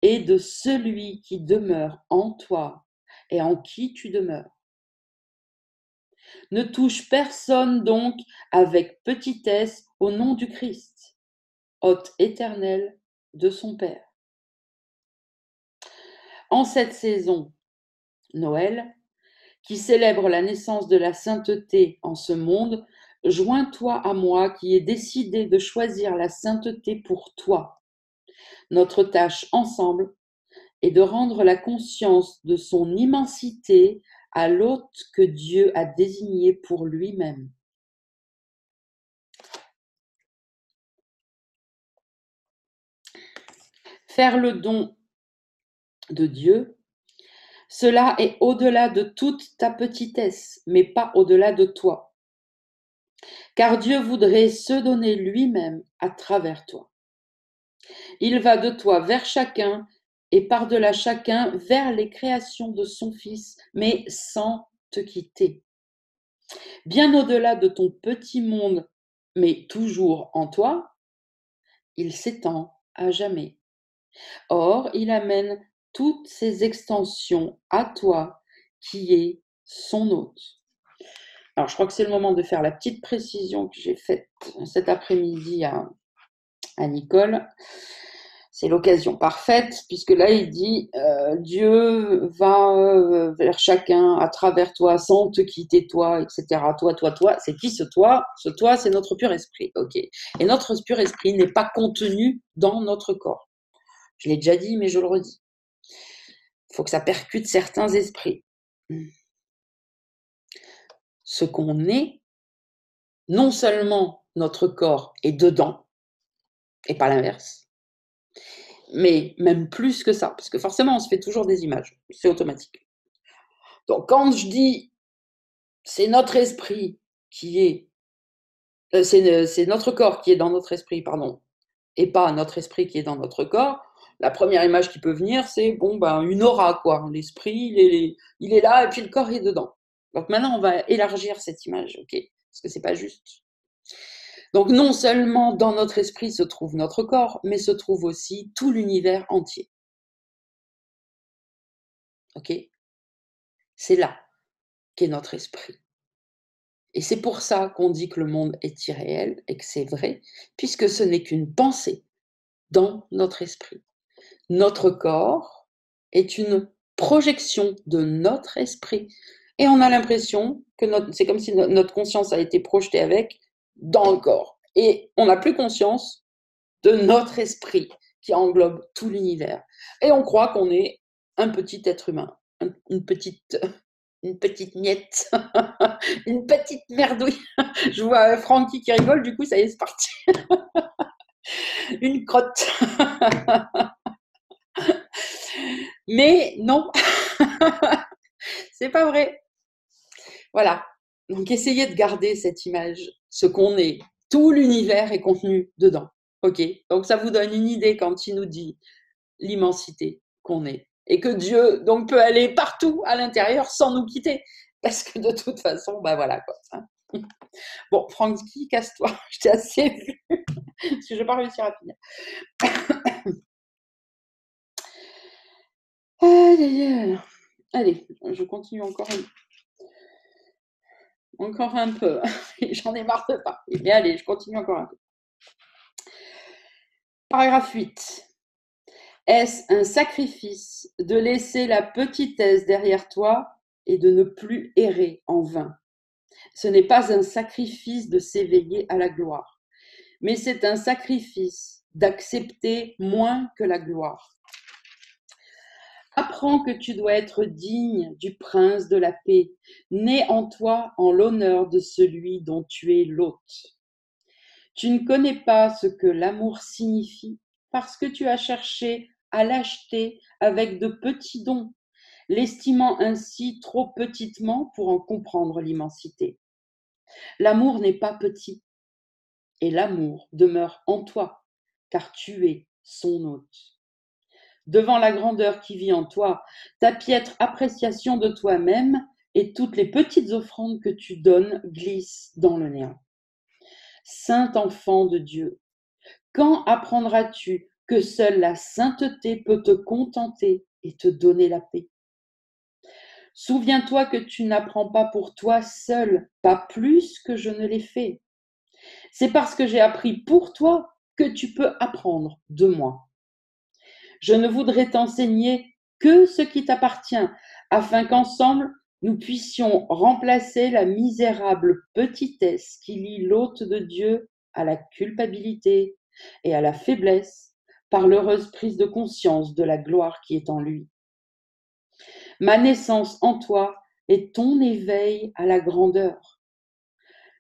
est de celui qui demeure en toi et en qui tu demeures. Ne touche personne donc avec petitesse au nom du Christ, hôte éternel de son Père. En cette saison, Noël, qui célèbre la naissance de la sainteté en ce monde, joins-toi à moi qui ai décidé de choisir la sainteté pour toi. Notre tâche ensemble est de rendre la conscience de son immensité à l'hôte que Dieu a désigné pour lui-même. Faire le don de Dieu, cela est au-delà de toute ta petitesse, mais pas au-delà de toi. Car Dieu voudrait se donner lui-même à travers toi. Il va de toi vers chacun et par-delà chacun vers les créations de son Fils, mais sans te quitter. Bien au-delà de ton petit monde, mais toujours en toi, il s'étend à jamais. Or, il amène toutes ces extensions à toi, qui est son hôte. Alors, je crois que c'est le moment de faire la petite précision que j'ai faite cet après-midi à Nicole. C'est l'occasion parfaite, puisque là, il dit Dieu va vers chacun, à travers toi, sans te quitter toi, etc. Toi. C'est qui ce toi? Ce toi, c'est notre pur esprit. Ok. Et notre pur esprit n'est pas contenu dans notre corps. Je l'ai déjà dit, mais je le redis. Il faut que ça percute certains esprits. Ce qu'on est, non seulement notre corps est dedans, et pas l'inverse, mais même plus que ça, parce que forcément, on se fait toujours des images, c'est automatique. Donc, quand je dis c'est notre esprit qui est, c'est notre corps qui est dans notre esprit, pardon, et pas notre esprit qui est dans notre corps, la première image qui peut venir, c'est bon, ben, une aura, quoi. L'esprit, il est là, et puis le corps est dedans. Donc maintenant, on va élargir cette image, ok? Parce que c'est pas juste. Donc non seulement dans notre esprit se trouve notre corps, mais se trouve aussi tout l'univers entier. Ok? C'est là qu'est notre esprit. Et c'est pour ça qu'on dit que le monde est irréel et que c'est vrai, puisque ce n'est qu'une pensée dans notre esprit. Notre corps est une projection de notre esprit. Et on a l'impression que c'est comme si notre conscience a été projetée avec dans le corps. Et on n'a plus conscience de notre esprit qui englobe tout l'univers. Et on croit qu'on est un petit être humain, une petite miette, une petite merdouille. Je vois Francky qui rigole, du coup, ça y est, c'est parti. Une crotte. Mais non, c'est pas vrai. Voilà. Donc, essayez de garder cette image, ce qu'on est. Tout l'univers est contenu dedans. Ok. Donc, ça vous donne une idée quand il nous dit l'immensité qu'on est. Et que Dieu, donc, peut aller partout à l'intérieur sans nous quitter. Parce que de toute façon, bah voilà, quoi. Bon, Francky, casse-toi. Je t'ai assez vu. Parce que je vais pas réussir à finir. Allez, je continue encore un peu. J'en ai marre de parler. Mais allez, je continue encore un peu. Paragraphe 8. Est-ce un sacrifice de laisser la petitesse derrière toi et de ne plus errer en vain? Ce n'est pas un sacrifice de s'éveiller à la gloire, mais c'est un sacrifice d'accepter moins que la gloire. Apprends que tu dois être digne du prince de la paix, né en toi en l'honneur de celui dont tu es l'hôte. Tu ne connais pas ce que l'amour signifie parce que tu as cherché à l'acheter avec de petits dons, l'estimant ainsi trop petitement pour en comprendre l'immensité. L'amour n'est pas petit, et l'amour demeure en toi, car tu es son hôte. Devant la grandeur qui vit en toi, ta piètre appréciation de toi-même et toutes les petites offrandes que tu donnes glissent dans le néant. Saint enfant de Dieu, quand apprendras-tu que seule la sainteté peut te contenter et te donner la paix? Souviens-toi que tu n'apprends pas pour toi seul, pas plus que je ne l'ai fait. C'est parce que j'ai appris pour toi que tu peux apprendre de moi. Je ne voudrais t'enseigner que ce qui t'appartient, afin qu'ensemble, nous puissions remplacer la misérable petitesse qui lie l'hôte de Dieu à la culpabilité et à la faiblesse par l'heureuse prise de conscience de la gloire qui est en lui. Ma naissance en toi est ton éveil à la grandeur.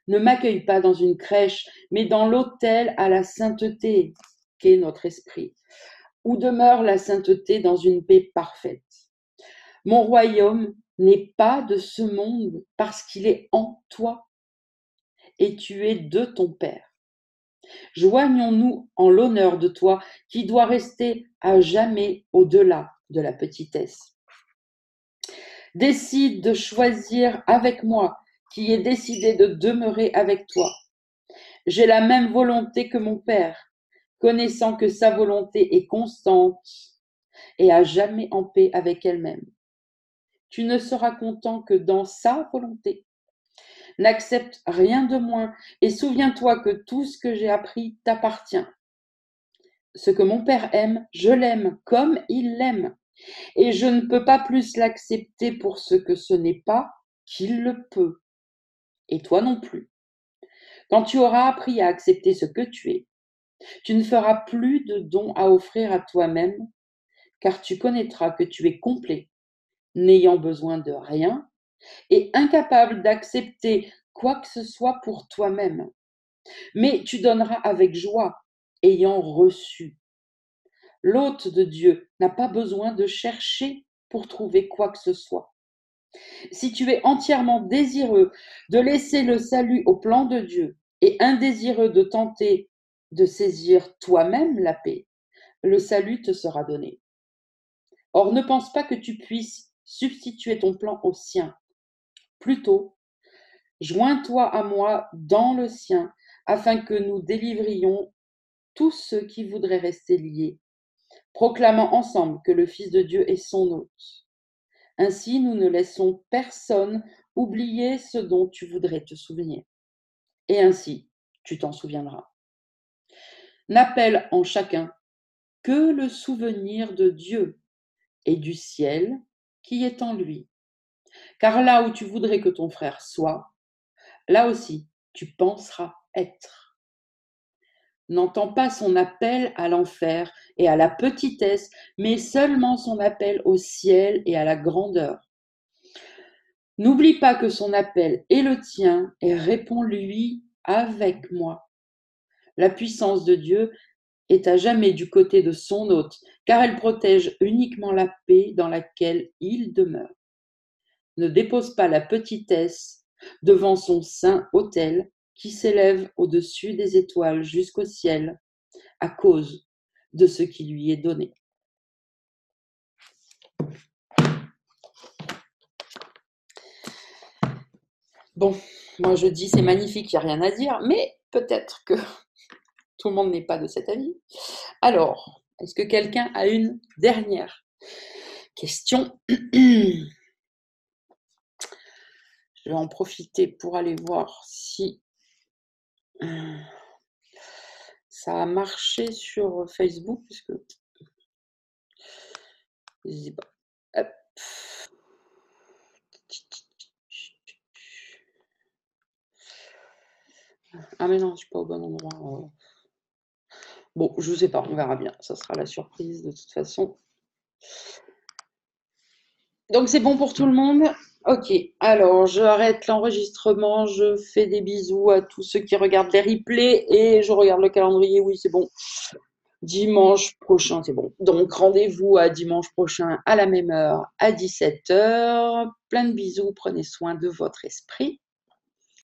Ne m'accueille pas dans une crèche, mais dans l'autel à la sainteté qu'est notre esprit, où demeure la sainteté dans une paix parfaite. Mon royaume n'est pas de ce monde parce qu'il est en toi et tu es de ton Père. Joignons-nous en l'honneur de toi qui doit rester à jamais au-delà de la petitesse. Décide de choisir avec moi qui ai décidé de demeurer avec toi. J'ai la même volonté que mon Père, connaissant que sa volonté est constante et à jamais en paix avec elle-même. Tu ne seras content que dans sa volonté. N'accepte rien de moins et souviens-toi que tout ce que j'ai appris t'appartient. Ce que mon Père aime, je l'aime comme il l'aime. Et je ne peux pas plus l'accepter pour ce que ce n'est pas qu'il le peut. Et toi non plus. Quand tu auras appris à accepter ce que tu es, tu ne feras plus de dons à offrir à toi-même, car tu connaîtras que tu es complet, n'ayant besoin de rien et incapable d'accepter quoi que ce soit pour toi-même. Mais tu donneras avec joie, ayant reçu. L'hôte de Dieu n'a pas besoin de chercher pour trouver quoi que ce soit. Si tu es entièrement désireux de laisser le salut au plan de Dieu et indésireux de tenter de saisir toi-même la paix, le salut te sera donné. Or, ne pense pas que tu puisses substituer ton plan au sien. Plutôt, joins-toi à moi dans le sien, afin que nous délivrions tous ceux qui voudraient rester liés, proclamant ensemble que le Fils de Dieu est son hôte. Ainsi, nous ne laissons personne oublier ce dont tu voudrais te souvenir. Et ainsi, tu t'en souviendras. N'appelle en chacun que le souvenir de Dieu et du ciel qui est en lui. Car là où tu voudrais que ton frère soit, là aussi tu penseras être. N'entends pas son appel à l'enfer et à la petitesse, mais seulement son appel au ciel et à la grandeur. N'oublie pas que son appel est le tien et réponds-lui avec moi. La puissance de Dieu est à jamais du côté de son hôte, car elle protège uniquement la paix dans laquelle il demeure. Ne dépose pas la petitesse devant son saint autel qui s'élève au-dessus des étoiles jusqu'au ciel à cause de ce qui lui est donné. Bon, moi je dis c'est magnifique, il n'y a rien à dire, mais peut-être que tout le monde n'est pas de cet avis. Alors, est-ce que quelqu'un a une dernière question? Je vais en profiter pour aller voir si ça a marché sur Facebook, puisque je sais pas. Hop. Ah mais non, je suis pas au bon endroit. Bon, je sais pas, on verra bien. Ça sera la surprise de toute façon. Donc c'est bon pour tout le monde? Ok, alors j'arrête l'enregistrement, je fais des bisous à tous ceux qui regardent les replays et je regarde le calendrier, oui c'est bon. Dimanche prochain, c'est bon. Donc rendez-vous à dimanche prochain à la même heure, à 17h. Plein de bisous, prenez soin de votre esprit.